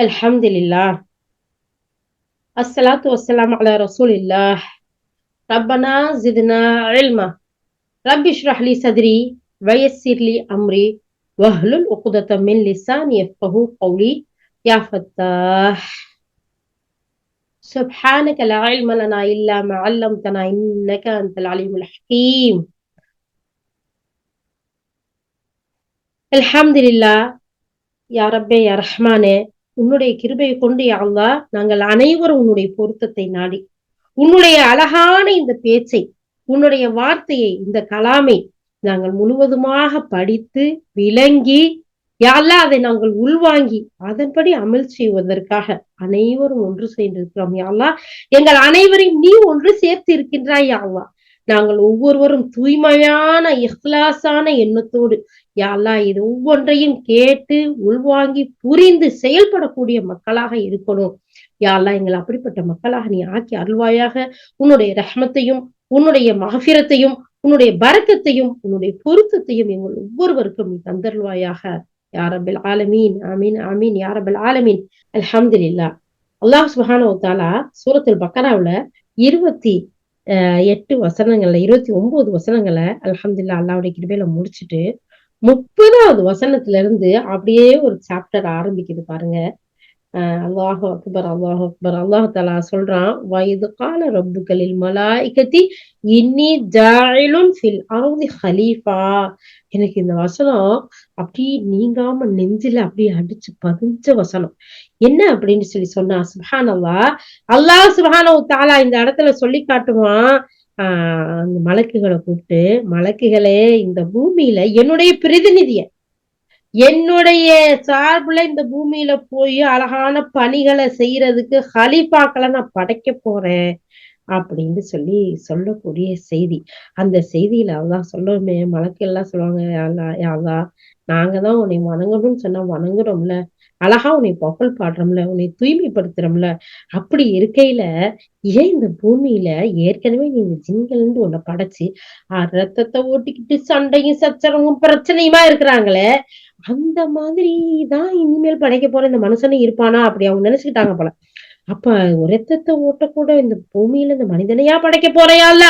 அல்ஹம்துலில்லாஹ். அஸ்ஸலாத்து வஸ்ஸலாமு அலா ரசூலில்லாஹ். ரப்பனா ஜித்னா இல்மா. ரப்பி இஷ்ரஹ் லி சத்ரி வயஸ்ஸிர் லி அம்ரி வஹ்லுல் உக்தத்தம் மின் லிசானி யஃப்கஹு கௌலி. யா ஃபத்தாஹ். சுப்ஹானக லா இல்ம லனா இல்லா மா அல்லம்தனா இன்னக அன்தல் அலீமுல் ஹகீம். அல்ஹம்துலில்லாஹ். யா ரப்பே யா ரஹ்மானே, உன்னுடைய கிருபையை கொண்டு யா அல்லாஹ் நாங்கள் அனைவரும் உன்னுடைய பொருத்தத்தை நாடி உன்னுடைய அழகான இந்த பேச்சை, உன்னுடைய வார்த்தையை, இந்த கலாமை நாங்கள் முழுவதுமாக படித்து விளங்கி யா அல்லாஹ் அதை நாங்கள் உள்வாங்கி அதன்படி அமல் செய்வதற்காக அனைவரும் ஒன்று சேர்ந்திருக்கிறோம் யா அல்லாஹ். எங்கள் அனைவரையும் நீ ஒன்று சேர்த்து இருக்கின்றாய் யா அல்லாஹ். நாங்கள் ஒவ்வொருவரும் தூய்மையான இஹ்லாஸான எண்ணத்தோடு யா அல்லாஹ் இது ஒவ்வொன்றையும் கேட்டு உள்வாங்கி புரிந்து செயல்படக்கூடிய மக்களாக இருக்கணும் யா அல்லாஹ். எங்களை அப்படிப்பட்ட மக்களாக நீ ஆக்கி அருள்வாயாக. உன்னுடைய ரஹ்மத்தையும் உன்னுடைய மகஃபிரத்தையும் உன்னுடைய பரக்கத்தையும் உன்னுடைய பொருத்தத்தையும் எங்கள் ஒவ்வொருவருக்கும் நீ தந்தருள்வாயாக. யா ரப்பல் ஆலமீன். ஆமீன் ஆமீன் யா ரப்பல் ஆலமீன். அல்ஹம்துலில்லாஹ். அல்லாஹ் சுப்ஹானஹு வ தஆலா சூரத்துல் பக்கராவுல 28 வசனங்கள்ல 29 வசனங்களை அல்ஹம்துலில்லாஹ் அல்லாஹ்வுடைய கிருபையில முடிச்சுட்டு 30வது வசனத்துல இருந்து அப்படியே ஒரு சாப்டர் ஆரம்பிக்குது பாருங்க. அல்லாஹு அக்பர் அல்லாஹு அக்பர். அல்லாஹ் தஆலா சொல்றான், வயது கால ரப்புகளில் மலாயிகத்தி இன்னி ஜாயிலுன் ஃபில் அர்தி ஹலீஃபா. எனக்கு இந்த வசனம் அப்படியே நீங்காம நெஞ்சில அப்படியே அடிச்சு பதிஞ்ச வசனம். என்ன அப்படின்னு சொன்னா, சுப்ஹானல்லாஹ், அல்லாஹ் சுப்ஹானஹு வ தஆலா இந்த இடத்துல சொல்லி காட்டுவான். அந்த மலக்குகளை கூப்பிட்டு, மலக்குகளே, இந்த பூமியில என்னுடைய பிரதிநிதிய என்னுடைய சார்புல இந்த பூமியில போய் அழகான பணிகளை செய்யறதுக்கு ஹலீஃபாக்களை நான் படைக்க போறேன் அப்படின்னு சொல்லக்கூடிய செய்தி. அந்த செய்தியில அல்லாஹ் சொல்லணுமே, மலக்கு எல்லாம் சொல்லுவாங்க, அல்லாஹ் நாங்க தான் உன்னை வணங்கணும்னு சொன்னா வணங்குறோம்ல, அழகா உன்னை புகழ் பாடுறோம்ல, உன்னை தூய்மைப்படுத்துறோம்ல. அப்படி இருக்கையில ஏன் இந்த பூமியில ஏற்கனவே நீங்க ஜின்கள் இருந்து உன்னை படைச்சு ரத்தத்தை ஓட்டிக்கிட்டு சண்டையும் சச்சரவும் பிரச்சனையுமா இருக்கிறாங்களே, அந்த மாதிரிதான் இனிமேல் படைக்க போற இந்த மனுஷனும் இருப்பானா அப்படி அவங்க நினைச்சுக்கிட்டாங்க போல. அப்ப ரத்தத்தை ஓட்டக்கூட இந்த பூமியில இந்த மனிதனையா படைக்க போறையால,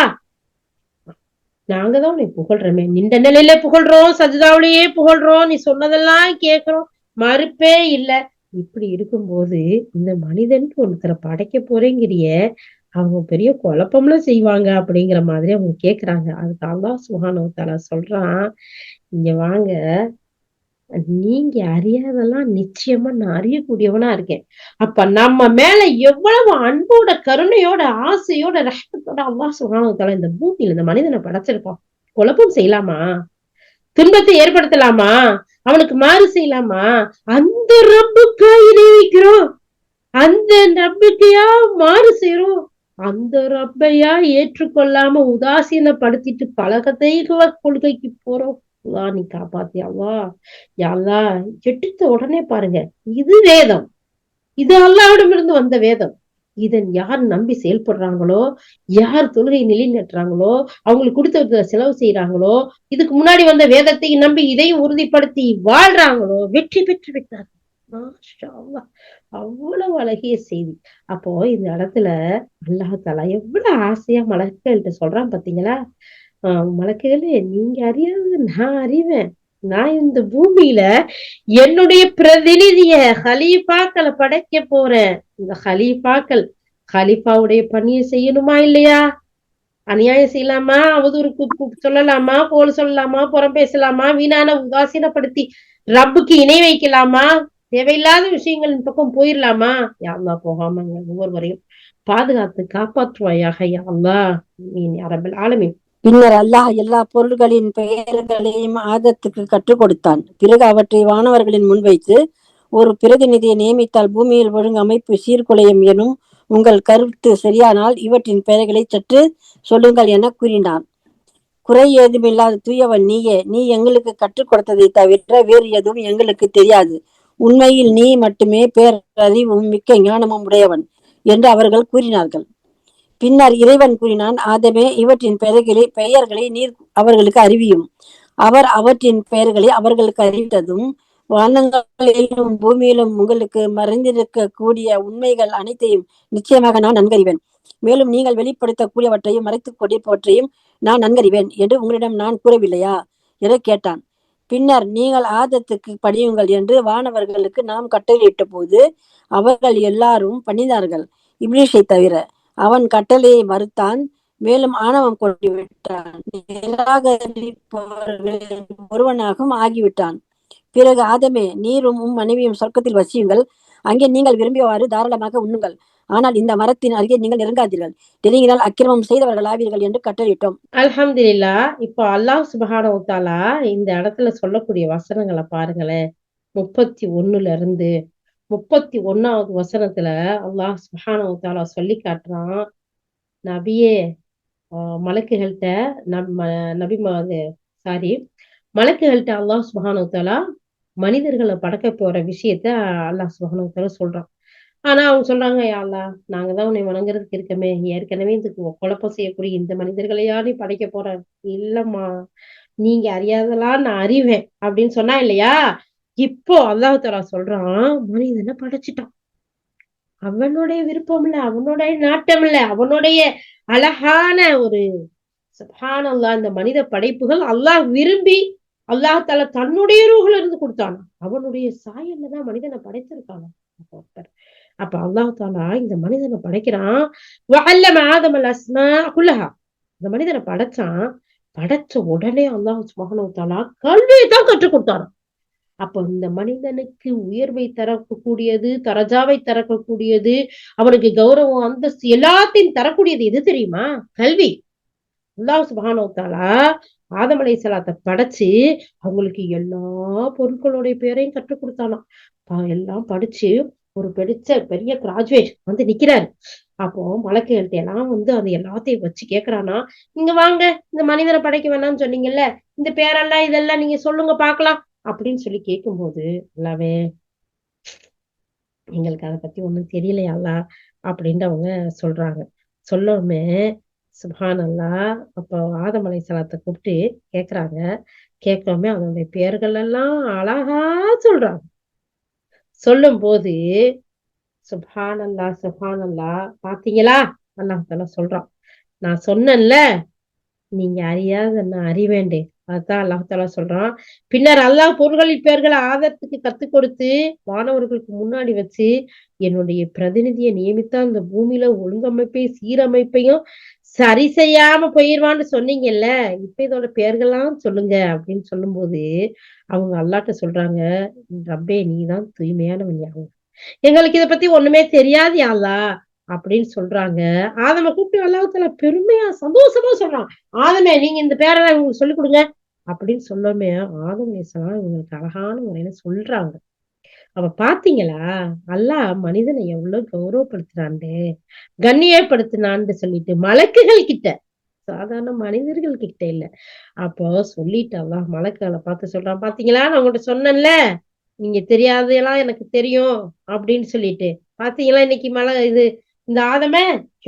நாங்கதான் உன்னை புகழ்றோமே, நின்ற நிலையில புகழ்றோம், சஜிதாவிலேயே புகழ்றோம், நீ சொன்னதெல்லாம் கேட்கிறோம், மறுப்பே இல்ல. இப்படி இருக்கும்போது இந்த மனிதன் ஒருத்தரை படைக்க போறேங்கிறிய, அவங்க பெரிய குழப்பம்ல செய்வாங்க அப்படிங்கிற மாதிரி அவங்க கேக்குறாங்க. அதுக்கு அல்லாஹ் சுப்ஹானஹு வ தஆலா சொல்றான், இங்க வாங்க, நீங்க அறியாதெல்லாம் நிச்சயமா நான் அறியக்கூடியவனா இருக்கேன். அப்ப நம்ம மேல எவ்வளவு அன்போட கருணையோட ஆசையோட ரஹ்மத்தோட அல்லாஹ் சுப்ஹானஹு வ தஆலா இந்த பூமியில இந்த மனிதனை படைச்சிருக்கோம். குழப்பம் செய்யலாமா? துன்பத்தை ஏற்படுத்தலாமா? அவனுக்கு மாறு செய்யலாமா? அந்த ரப்புக்கா இணை வைக்கிறோம்? அந்த ரப்புக்கையா மாறு செய்யறோம்? அந்த ரப்பையா ஏற்றுக்கொள்ளாம உதாசீனப்படுத்திட்டு பலகதைகள கொள்கைக்கு போறோம்? அல்லாஹ் நீ காப்பாத்தி அல்லாஹ். யா அல்லாஹ், எடுத்த உடனே பாருங்க, இது வேதம், இது அல்லாஹ்விடமிருந்து வந்த வேதம். இதன் யார் நம்பி செயல்படுறாங்களோ, யார் தொழுகை நிலைநாட்டுறாங்களோ, அவங்களுக்கு கொடுத்த செலவு செய்யறாங்களோ, இதுக்கு முன்னாடி வந்த வேதத்தை நம்பி இதையும் உறுதிப்படுத்தி வாழ்றாங்களோ, வெற்றி பெற்று விட்டார். மாஷா அல்லாஹ். அவ்வளவு அழகிய செய்தி. அப்போ இந்த இடத்துல அல்லாஹ் தஆலா எவ்வளவு ஆசையா மலக்குகள்கிட்ட சொல்றான் பாத்தீங்களா? மலக்குகளே, நீங்க அறியாதது நான் அறிவேன். நான் இந்த பூமியில என்னுடைய பிரதிநிதிய ஹலீஃபாக்களை படைக்க போறேன். இந்த ஹலீஃபாவுடைய பணியை செய்யணுமா இல்லையா? அநியாயம் செய்யலாமா? அவதூறுக்கு சொல்லலாமா? கோல் சொல்லலாமா? புறம் பேசலாமா? வீணான உதாசீனப்படுத்தி ரப்புக்கு இணை வைக்கலாமா? தேவையில்லாத விஷயங்களின் பக்கம் போயிடலாமா? யா அல்லாஹ், போகாம ஒவ்வொருவரையும் பாதுகாத்து காப்பாற்றுவாயாக யா அல்லாஹ். ஆமீன் யா ரப்பல் ஆலமீன். பின்னர் அல்லாஹ் எல்லா பொருள்களின் பெயர்களையும் ஆதத்துக்கு கற்றுக் கொடுத்தான். பிறகு அவற்றை வானவர்களின் முன்வைத்து ஒரு பிரதிநிதியை நியமித்தால் பூமியில் ஒழுங்கமைப்பு சீர்குலையும் எனும் உங்கள் கருத்து சரியானால் இவற்றின் பெயர்களை சற்று சொல்லுங்கள் என கூறினான். குறை ஏதுமில்லாத தூயவன் நீயே, நீ எங்களுக்கு கற்றுக் கொடுத்ததை தவிர வேறு எதுவும் எங்களுக்கு தெரியாது. உண்மையில் நீ மட்டுமே பேரறிவும் மிக்க ஞானமும் உடையவன் என்று அவர்கள் கூறினார்கள். பின்னர் இறைவன் கூறினான், ஆதமே, இவற்றின் பெயர்களை நீர் அவர்களுக்கு அறிவியும். அவர் அவற்றின் பெயர்களை அவர்களுக்கு அறிவித்ததும் வானங்களிலும் பூமியிலும் உங்களுக்கு மறைந்திருக்க கூடிய உண்மைகள் அனைத்தையும் நிச்சயமாக நான் நன்கறிவேன். மேலும் நீங்கள் வெளிப்படுத்தக்கூடியவற்றையும் மறைத்துக் கொண்டிருப்பவற்றையும் நான் நன்கறிவேன் என்று உங்களிடம் நான் கூறவில்லையா என கேட்டான். பின்னர் நீங்கள் ஆதத்துக்கு படியுங்கள் என்று வானவர்களுக்கு நாம் கட்டளையிட்ட போது அவர்கள் எல்லாரும் பணிந்தார்கள், இப்லீஸை தவிர. அவன் கட்டளையை மறுத்தான், மேலும் ஆணவம் கொண்டு விட்டான், நிராகரிப்பவர்களில் ஒருவனாகவும் ஆகிவிட்டான். பிறகு ஆதமே, நீரும் மனைவியும் சொர்க்கத்தில் வசியுங்கள், அங்கே நீங்கள் விரும்பியவாறு தாராளமாக உண்ணுங்கள், ஆனால் இந்த மரத்தின் அருகே நீங்கள் நெருங்காதீர்கள், நெருங்கினால் அக்கிரமம் செய்தவர்கள் ஆவீர்கள் என்று கட்டளையிட்டோம். அல்ஹம்துலில்லா. இப்போ அல்லாஹ் சுப்ஹானஹு வ தஆலா இந்த இடத்துல சொல்லக்கூடிய வசனங்களை பாருங்களேன். 31ல இருந்து 31வது வசனத்துல அல்லாஹ் சுப்ஹானஹு வ தஆலா சொல்லி காட்டுறான், நபியே, மலக்குகள்கிட்ட நம்ம நபி சாரி மலக்குகள்கிட்ட அல்லாஹ் சுப்ஹானஹு வ தஆலா மனிதர்களை படைக்க போற விஷயத்த அல்லாஹ் சுப்ஹானஹு வ தஆலா சொல்றான். ஆனா அவங்க சொல்றாங்க, யா அல்லாஹ், நாங்க தான் உன்னை வணங்குறதுக்கு இருக்கமே, ஏற்கனவே இதுக்கு குழப்பம் செய்யக்கூடிய இந்த மனிதர்களையா நீ படைக்க போற? இல்லம்மா, நீங்க அறியாதெல்லாம் நான் அறிவேன் அப்படின்னு சொன்னா இல்லையா? இப்போ அல்லாஹ் தஆலா சொல்றான், மனிதனை படைச்சிட்டான். அவனுடைய விருப்பம் இல்ல, அவனுடைய நாட்டம் இல்ல, அவனுடைய அழகான ஒரு சுப்ஹானல்லாஹ், இந்த மனித படைப்புகள் அல்லாஹ் விரும்பி அல்லாஹ் தஆலா தன்னுடைய ரூஹ்ல இருந்து கொடுத்தானா, அவனுடைய சாயல்ல தான் மனிதனை படைச்சிருக்கானா. அப்ப அல்லாஹ் தஆலா இந்த மனிதனை படைக்கிறான். வஅல்லம ஆதமல் அஸ்மா குல்லஹா. இந்த மனிதனை படைச்சான். படைச்ச உடனே அல்லாஹ் சுப்ஹானஹு வ தஆலா கல்வியை தான் கற்றுக் கொடுத்தாராம். அப்ப இந்த மனிதனுக்கு உயர்வை தரக்கூடியது, தரஜாவை தரக்கூடியது, அவனுக்கு கௌரவம், அந்தஸ்து எல்லாத்தையும் தரக்கூடியது எது தெரியுமா? கல்வி. அல்லாஹ் சுப்ஹானஹு வ தஆலா ஆதம் அலைஹிஸ்ஸலாத்தை படைச்சு அவங்களுக்கு எல்லா பொருட்களுடைய பேரையும் கற்றுக் கொடுத்தானாம். எல்லாம் படிச்சு ஒரு பெரிய கிராஜுவேட் வந்து நிக்கிறாரு. அப்போ மலக்குகள்ட்ட எல்லாம் வந்து அது எல்லாத்தையும் வச்சு கேக்குறானா, இங்க வாங்க, இந்த மனிதனை படைக்க வேணாம்னு சொன்னீங்கல்ல, இந்த பேரெல்லாம் இதெல்லாம் நீங்க சொல்லுங்க பாக்கலாம் அப்படின்னு சொல்லி கேட்கும்போது, அல்லாவே, எங்களுக்கு அதை பத்தி ஒண்ணும் தெரியலையால்லா அப்படின்ட்டு அவங்க சொல்றாங்க. சொல்லவுமே சுப்ஹானல்லாஹ், அப்போ ஆதம் அலைஹிஸ்ஸலாத்தை கூப்பிட்டு கேக்குறாங்க. கேட்கவுமே அதனுடைய பெயர்கள் எல்லாம் அழகா சொல்றாங்க. சொல்லும் போது சுப்ஹானல்லாஹ் சுப்ஹானல்லாஹ், பாத்தீங்களா? அல்லாஹ் தஆலா சொல்றான், நான் சொன்னேன்ல, நீங்க அறியாத நான் அறிவேண்டே. அதான் அல்லாஹ் தஆலா சொல்றான். பின்னர் அல்லாஹ் பொருள்களின் பெயர்களை ஆதத்துக்கு கத்துக் கொடுத்து வானவர்களுக்கு முன்னாடி வச்சு என்னுடைய பிரதிநிதியை நியமித்தா இந்த பூமியில ஒழுங்கமைப்பை சீரமைப்பையும் சரி செய்யாம போயிருவான்னு சொன்னீங்கல்ல, இப்ப இதோட பெயர்கள்லாம் சொல்லுங்க அப்படின்னு சொல்லும்போது அவங்க அல்லாஹ்ட்ட சொல்றாங்க, ரப்பே, நீதான் தூய்மையானவன் யாவும், எங்களுக்கு இதை பத்தி ஒண்ணுமே தெரியாது யா அல்லாஹ் அப்படின்னு சொல்றாங்க. ஆதம கூப்பிட்டு அல்லாஹ் தஆலா பெருமையா சந்தோஷமா சொல்றான், ஆதமே, நீங்க இந்த பேரெல்லாம் இவங்களுக்கு சொல்லிக் கொடுங்க அப்படின்னு சொல்லாமே ஆதம் அலைஹிஸ்ஸலாம் இவங்களுக்கு அழகான முறையில சொல்றாங்க. அப்ப பாத்தீங்களா, அல்லாஹ் மனிதனை எவ்வளவு கௌரவப்படுத்துறான்டு, கண்ணியப்படுத்தினான்னு சொல்லிட்டு மலக்குகள் கிட்ட, சாதாரண மனிதர்கள் கிட்ட இல்ல. அப்போ சொல்லிட்டு அல்லாஹ் மலக்குகளை பார்த்து சொல்றான், பாத்தீங்களா, நான் உங்கள்கிட்ட சொன்னேன்ல, நீங்க தெரியாதெல்லாம் எனக்கு தெரியும் அப்படின்னு சொல்லிட்டு. பாத்தீங்களா இன்னைக்கு இது இந்த ஆதம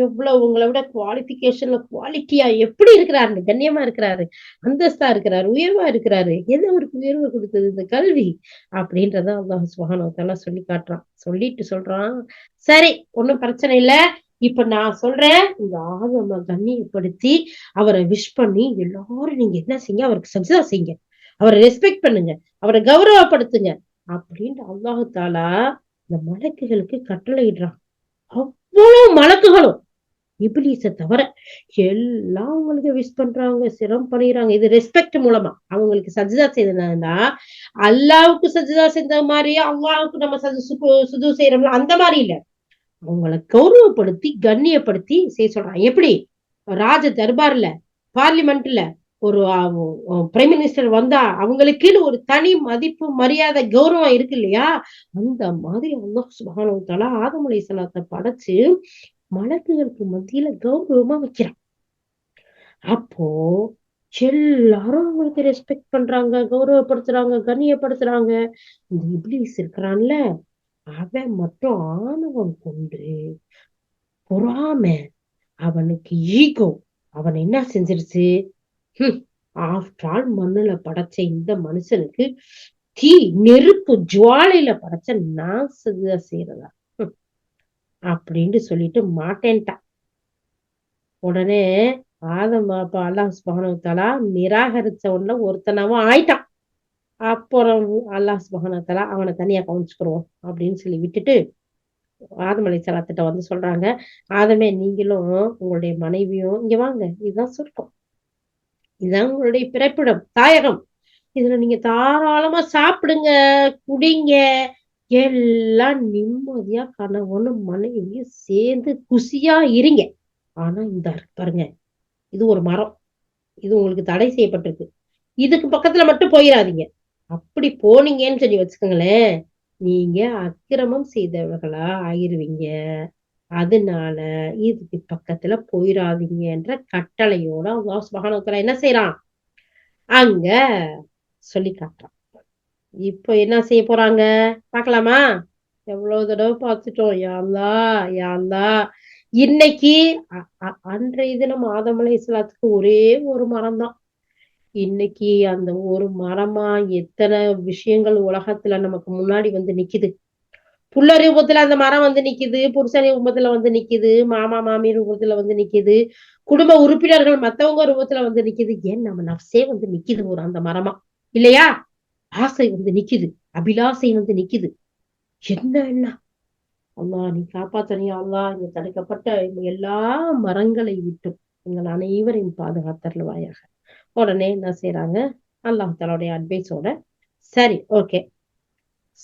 எவ்வளவு உங்களை விட குவாலிபிகேஷன்ல குவாலிட்டியா எப்படி இருக்கிறாரு, கண்ணியமா இருக்கிறாரு, அந்தஸ்தா இருக்கிறாரு, உயர்வா இருக்கிறாரு. எது அவருக்கு உயர்வு கொடுத்தது? இந்த கல்வி அப்படின்றத அல்லாஹ் சுப்ஹானஹு வ தஆலா சொல்லி காட்டுறான். சொல்லிட்டு சொல்றான், சரி, ஒண்ணும் பிரச்சனை இல்ல, இப்ப நான் சொல்றேன், இந்த ஆதம கண்ணியப்படுத்தி அவரை விஷ் பண்ணி எல்லாரும் நீங்க என்ன செய்யுங்க, அவருக்கு சஜ்தா செய்யுங்க, அவரை ரெஸ்பெக்ட் பண்ணுங்க, அவரை கௌரவப்படுத்துங்க அப்படின்ட்டு அல்லாஹ் தஆலா இந்த மலக்குகளுக்கு கட்டளையிடுறான். அவ்வளவு மலக்குகளும் இப்லீஸ தவிர எல்லாம் அவங்களுக்கு விஷ் பண்றாங்க, சிரம் பண்ணிடுறாங்க. இது ரெஸ்பெக்ட் மூலமா அவங்களுக்கு சஜ்தா செய்தா அல்லாவுக்கு சஜ்தா செஞ்ச மாதிரியே அல்லாவுக்கு நம்ம சுது செய்யறோம்ல, அந்த மாதிரி இல்ல, அவங்களை கௌரவப்படுத்தி கண்ணியப்படுத்தி செய்ய சொல்றான். எப்படி ராஜ தர்பார்ல, பார்லிமெண்ட்ல ஒரு பிரைம் மினிஸ்டர் வந்தா அவங்களுக்குன்னு ஒரு தனி மதிப்பு, மரியாதை, கௌரவம் இருக்கு இல்லையா? அந்த மாதிரி அல்லாஹ் சுப்ஹானஹு வ தஆலா ஆதம் அலைஹிஸ்ஸலாத்தை படைச்சு மலக்குகளுக்கு மத்தியில கௌரவமா வைக்கிறான். அப்போ எல்லாரும் அவங்களுக்கு ரெஸ்பெக்ட் பண்றாங்க, கௌரவப்படுத்துறாங்க, கண்ணியப்படுத்துறாங்க. இந்த இப்லீஸ் இருக்கிறான்ல, அவன் மட்டும் ஆணவம் கொண்டு பொறாமை, அவனுக்கு ஈகோ, அவன் என்ன செஞ்சிருச்சு, ஆஃப்டர் ஆல் மண்ணுல படைச்ச இந்த மனுஷனுக்கு தீ நெருப்பு ஜுவாலையில படைச்ச நான் செய்யறதா அப்படின்னு சொல்லிட்டு மாட்டேன்ட்டான். உடனே ஆதம் அப்ப அல்லாஹ் சுப்ஹானஹு வ தஆலா நிராகரிச்ச உடனே ஒருத்தனாவும் ஆயிட்டான். அப்புறம் அல்லாஹ் சுப்ஹானஹு வ தஆலா அவனை தனியா கவனிச்சுக்கிறோம் அப்படின்னு சொல்லி விட்டுட்டு ஆதம் அலைஹிஸ்ஸலாத்திட்ட வந்து சொல்றாங்க, ஆதமே நீங்களும் உங்களுடைய மனைவியும் இங்க வாங்க, இதுதான் சொர்க்கம், இதுதான் உங்களுடைய பிறப்பிடம், தாயகம். இதுல நீங்க தாராளமா சாப்பிடுங்க, குடிங்க, எல்லாம் நிம்மதியா கணவனும் மனைவியும் சேர்ந்து குசியா இருங்க. ஆனா இந்த பாருங்க, இது ஒரு மரம், இது உங்களுக்கு தடை செய்யப்பட்டிருக்கு, இதுக்கு பக்கத்துல மட்டும் போயிடாதீங்க. அப்படி போனீங்கன்னு சொல்லி வச்சுக்கோங்களேன், நீங்க அக்கிரமம் செய்தவர்களா ஆயிருவீங்க. அதனால இதுக்கு பக்கத்துல போயிடாதீங்கன்ற கட்டளையோட அல்லாஹ் சுப்ஹானஹு வ தஆலா என்ன செய்யறான் அங்க சொல்லி காட்டுறான். இப்போ என்ன செய்ய போறாங்க பார்க்கலாமா? எவ்வளவு தடவை பார்த்துட்டோம். யா அல்லாஹ், யா அல்லாஹ். இன்னைக்கு அன்றைய தினம் ஆதம் அலைஹிஸ்ஸலாத்துக்கு ஒரே ஒரு மரம் தான். இன்னைக்கு அந்த ஒரு மரமா எத்தனை விஷயங்கள் உலகத்துல நமக்கு முன்னாடி வந்து நிக்குது. புள்ள ரூபத்துல அந்த மரம் வந்து நிக்குது, புருஷன் ரூபத்துல வந்து நிக்குது, மாமா மாமி ரூபத்துல வந்து நிக்குது, குடும்ப உறுப்பினர்கள் மத்தவங்க ரூபத்துல வந்து நிக்குது, ஏன் நம்ம நஃப்ஸே வந்து நிக்குது ஒரு அந்த மரமா, இல்லையா? ஆசை வந்து நிக்குது, அபிலாசை வந்து நிக்குது. என்ன என்ன அல்லாஹ் நீ காப்பாத்தனியா அல்லாஹ், இங்க தடுக்கப்பட்ட எல்லா மரங்களை விட்டும் எங்கள் அனைவரையும் பாதுகாத்தருள்வாயாக. உடனே என்ன செய்யறாங்க, அல்லாஹ் தஆலாவுடைய அட்வைஸோட சரி ஓகே,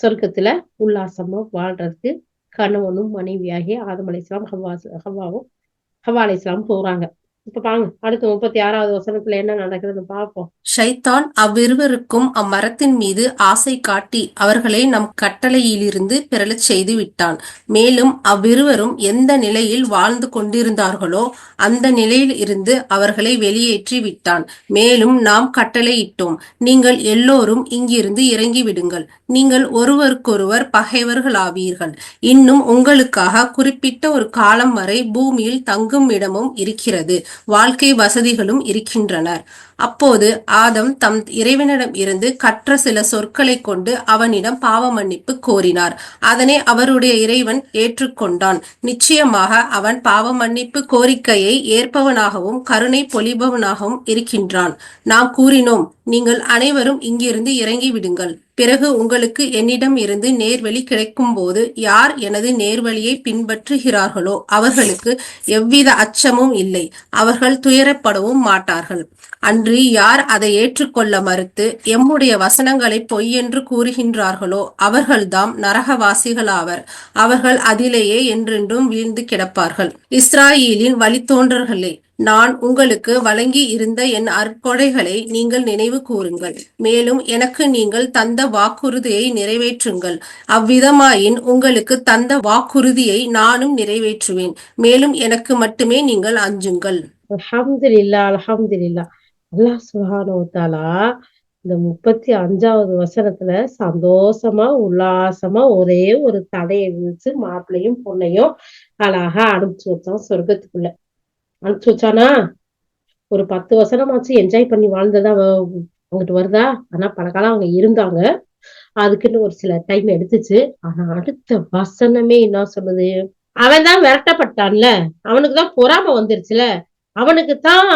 சொர்க்கத்துல உல்லாசமா வாழ்றதுக்கு கணவனும் மனைவியாகிய ஆதம் அலைஹிஸ்ஸலாம் ஹவ்வா அலைஹிஸ்ஸலாம் போறாங்க. இப்ப பாருங்க அடுத்து 36வது வசனத்துல என்ன நடக்குதுன்னு பார்ப்போம். ஷைத்தான் அவ்விருவருக்கும் அம்மரத்தின் மீது ஆசை காட்டி அவர்களை நம் கட்டளையிலிருந்து பிறழச் செய்து விட்டான். மேலும் அவ்விருவரும் எந்த நிலையில் வாழ்ந்து கொண்டிருந்தார்களோ அந்த நிலையில் இருந்து அவர்களை வெளியேற்றி விட்டான். மேலும் நாம் கட்டளையிட்டோம், நீங்கள் எல்லோரும் இங்கிருந்து இறங்கி விடுங்கள், நீங்கள் ஒருவருக்கொருவர் பகைவர்களாவீர்கள். இன்னும் உங்களுக்காக குறிப்பிட்ட ஒரு காலம் வரை பூமியில் தங்கும் இடமும் இருக்கிறது, வாழ்க்கை வசதிகளும் இருக்கின்றனர். அப்போது ஆதம் தம் இறைவனிடம் இருந்து கற்ற சில சொற்களை கொண்டு அவனிடம் பாவ மன்னிப்பு கோரினார். அதனை அவருடைய இறைவன் ஏற்றுக்கொண்டான். நிச்சயமாக அவன் பாவ மன்னிப்பு கோரிக்கையை ஏற்பவனாகவும் கருணை பொழிபவனாகவும் இருக்கின்றான். நாம் கூறினோம், நீங்கள் அனைவரும் இங்கிருந்து இறங்கி விடுங்கள், பிறகு உங்களுக்கு என்னிடம் இருந்து நேர்வழி கிடைக்கும் போது யார் எனது நேர்வழியை பின்பற்றுகிறார்களோ அவர்களுக்கு எவ்வித அச்சமும் இல்லை, அவர்கள் துயரப்படவும் மாட்டார்கள். அன்று யார் அதை ஏற்றுக்கொள்ள மறுத்து எம்முடைய வசனங்களை பொய்யென்று கூறுகின்றார்களோ அவர்கள்தாம் நரகவாசிகளாவர், அவர்கள் அதிலேயே என்றென்றும் வீழ்ந்து கிடப்பார்கள். இஸ்ராயேலின் வழித்தோன்றர்களே, நான் உங்களுக்கு வழங்கி இருந்த என் அருட்கொடைகளை நீங்கள் நினைவு கூறுங்கள், மேலும் எனக்கு நீங்கள் தந்த வாக்குறுதியை நிறைவேற்றுங்கள். அவ்விதமாயின் உங்களுக்கு தந்த வாக்குறுதியை நானும் நிறைவேற்றுவேன், மேலும் எனக்கு மட்டுமே நீங்கள் அஞ்சுங்கள். அல்ஹம்துலில்லாஹ், அல்ஹம்துலில்லாஹ். அல்லாஹ் சுப்ஹானஹு வ தஆலா இந்த 35வது வசனத்துல சந்தோஷமா உல்லாசமா ஒரே ஒரு தடையை விதிச்சு மாப்பிள்ளையும் பொண்ணையும் அழகா அனுப்பிச்சு வச்சான் சொர்க்கத்துக்குள்ள. அனுப்பிச்சு வச்சானா ஒரு 10 வசனமாச்சு என்ஜாய் பண்ணி வாழ்ந்ததா அவங்ககிட்ட வருதா? ஆனா பல காலம் அவங்க இருந்தாங்க, அதுக்குன்னு ஒரு சில டைம் எடுத்துச்சு. ஆனா அடுத்த வசனமே என்ன சொல்லுது, அவன் தான் விரட்டப்பட்டான்ல, அவனுக்குதான் பொறாமை வந்துருச்சுல, அவனுக்குத்தான்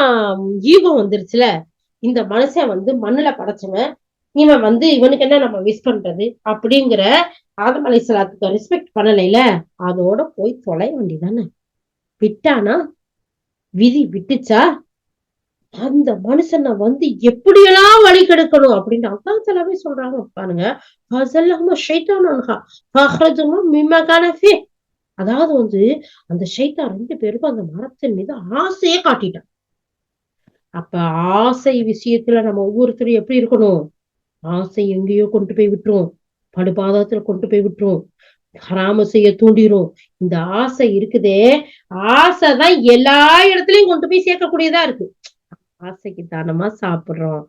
ஈகோ வந்துருச்சுல, இந்த மனுஷன் வந்து மண்ணுல படைச்சவன், இவன் வந்து இவனுக்கு என்ன நம்ம விஷ் பண்றது அப்படிங்கிற ஆதம் அலைஹிஸ்ஸலாத்துக்கு ரெஸ்பெக்ட் பண்ணலைல, அதோட போய் தொலை வேண்டிதானே. விட்டானா, விதி விட்டுச்சா, அந்த மனுஷனை வந்து எப்படியெல்லாம் வழி கெடுக்கணும் அப்படின்னு அல்லாஹ் தஆலாவே சொல்றாங்க பாருங்க. அதாவது வந்து அந்த ஷைத்தான் 2 பேருக்கும் அந்த மரத்தின் மீது ஆசையே காட்டிட்டான். அப்ப ஆசை விஷயத்துல நம்ம ஒவ்வொருத்தரும் எப்படி இருக்கணும், ஆசை எங்கேயோ கொண்டு போய் விட்டுரும், படுபாதத்துல கொண்டு போய் விட்டுரும், ஹராம செய்ய தூண்டிரும். இந்த ஆசை இருக்குதே, ஆசைதான் எல்லா இடத்துலயும் கொண்டு போய் சேர்க்கக்கூடியதா இருக்கு. ஆசைக்கு தானமா சாப்பிடுறோம்,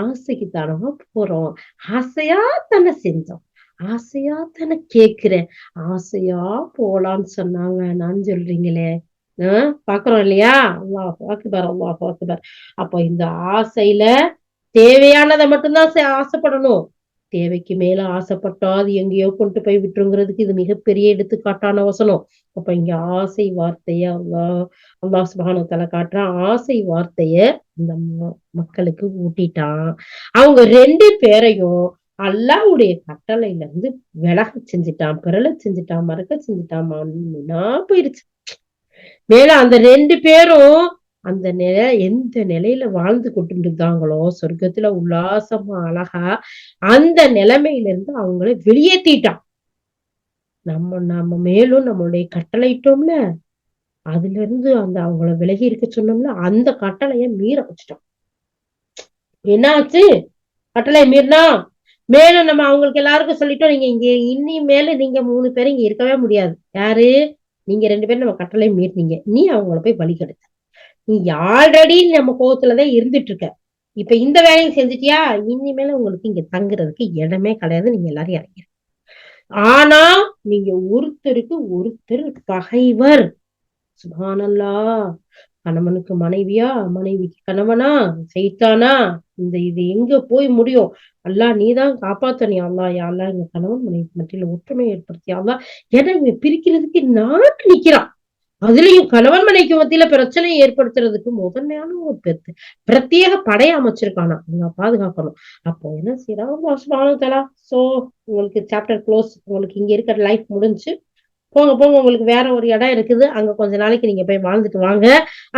ஆசைக்கு தானமா போறோம், ஆசையா தானே செஞ்சோம், ஆசையா தானே கேக்குறேன், ஆசையா போலான்னு சொன்னா வேணான்னு சொல்றீங்களே. பாக்குறோம் இல்லையா? அல்லாஹ் அக்பர், அல்லாஹ் அக்பர். அப்போ இந்த ஆசையில தேவையானதை மட்டும்தான் ஆசைப்படணும், தேவைக்கு மேல ஆசைப்பட்டா அது எங்கேயோ கொண்டு போய் விட்டுருங்கிறதுக்கு இது மிகப்பெரிய எடுத்துக்காட்டான வசனம். அப்ப இங்க ஆசை வார்த்தைய அல்லாஹ் சுப்ஹானஹு வ தஆலா காட்டுறான். ஆசை வார்த்தைய இந்த மக்களுக்கு ஊட்டிட்டான். அவங்க 2 பேரையும் அல்லாஹ்வுடைய கட்டளையில இருந்து விலக செஞ்சுட்டான், பிறல செஞ்சுட்டான், மறக்க செஞ்சுட்டான், மண்ணா போயிருச்சு. மேல அந்த 2 பேரும் அந்த எந்த நிலையில வாழ்ந்து கொண்டு இருந்தாங்களோ சொர்க்கத்துல உல்லாசமா அழகா அந்த நிலைமையில இருந்து அவங்கள வெளியேத்திட்டான். நம்ம மேலும் நம்மளுடைய கட்டளையிட்டோம்ல, அதுல இருந்து அந்த அவங்கள விலகி இருக்க சொன்னோம்ல, அந்த கட்டளைய மீற வச்சுட்டோம். என்ன ஆச்சு? கட்டளை மீறினா மேலும் நம்ம அவங்களுக்கு எல்லாருக்கும் சொல்லிட்டோம், நீங்க இங்க இனிமேல நீங்க 3 பேரும் இங்க இருக்கவே முடியாது. யாரு? நீங்க 2 பேரும் நம்ம கட்டளை மீறினீங்க. நீ அவங்கள போய் வழி கெடுத்த. நீ ஆல்ரெடி நம்ம கோவத்துலதான் இருந்துட்டு இருக்க. இப்ப இந்த வேலையும் செஞ்சுட்டியா? இனிமேல உங்களுக்கு இங்க தங்குறதுக்கு இடமே கிடையாது. நீங்க எல்லாரும் இறங்கிரு. ஆனா நீங்க ஒருத்தருக்கு ஒருத்தர் பகைவர். சுப்ஹானல்லாஹ். கணவனுக்கு மனைவியா, மனைவிக்கு கணவனா, சைத்தானா, இது எங்க போய் முடியும்? அல்லாஹ் நீதான் காப்பாத்தனியா அல்லாஹ். யா அல்லாஹ் எங்க கணவன் மனைவி மத்தியில ஒற்றுமை ஏற்படுத்தியா அல்லாஹ். ஏன்னா இவன் பிரிக்கிறதுக்கு நாட்டு நிக்கிறான். அதுலயும் கணவன் மனைவிக்கு மத்தியில பிரச்சனையை ஏற்படுத்துறதுக்கு முதன்மையான ஒரு பிரத்யேக படை அமைச்சிருக்கானா, நீங்க பாதுகாக்கணும். அப்போ என்ன செய்யறாங்க? சோ உங்களுக்கு சாப்டர் க்ளோஸ். உங்களுக்கு இங்க இருக்கிற லைஃப் முடிஞ்சு போங்க போங்க, உங்களுக்கு வேற ஒரு இடம் இருக்குது, அங்க கொஞ்ச நாளைக்கு நீங்க போய் வாழ்ந்துட்டு வாங்க.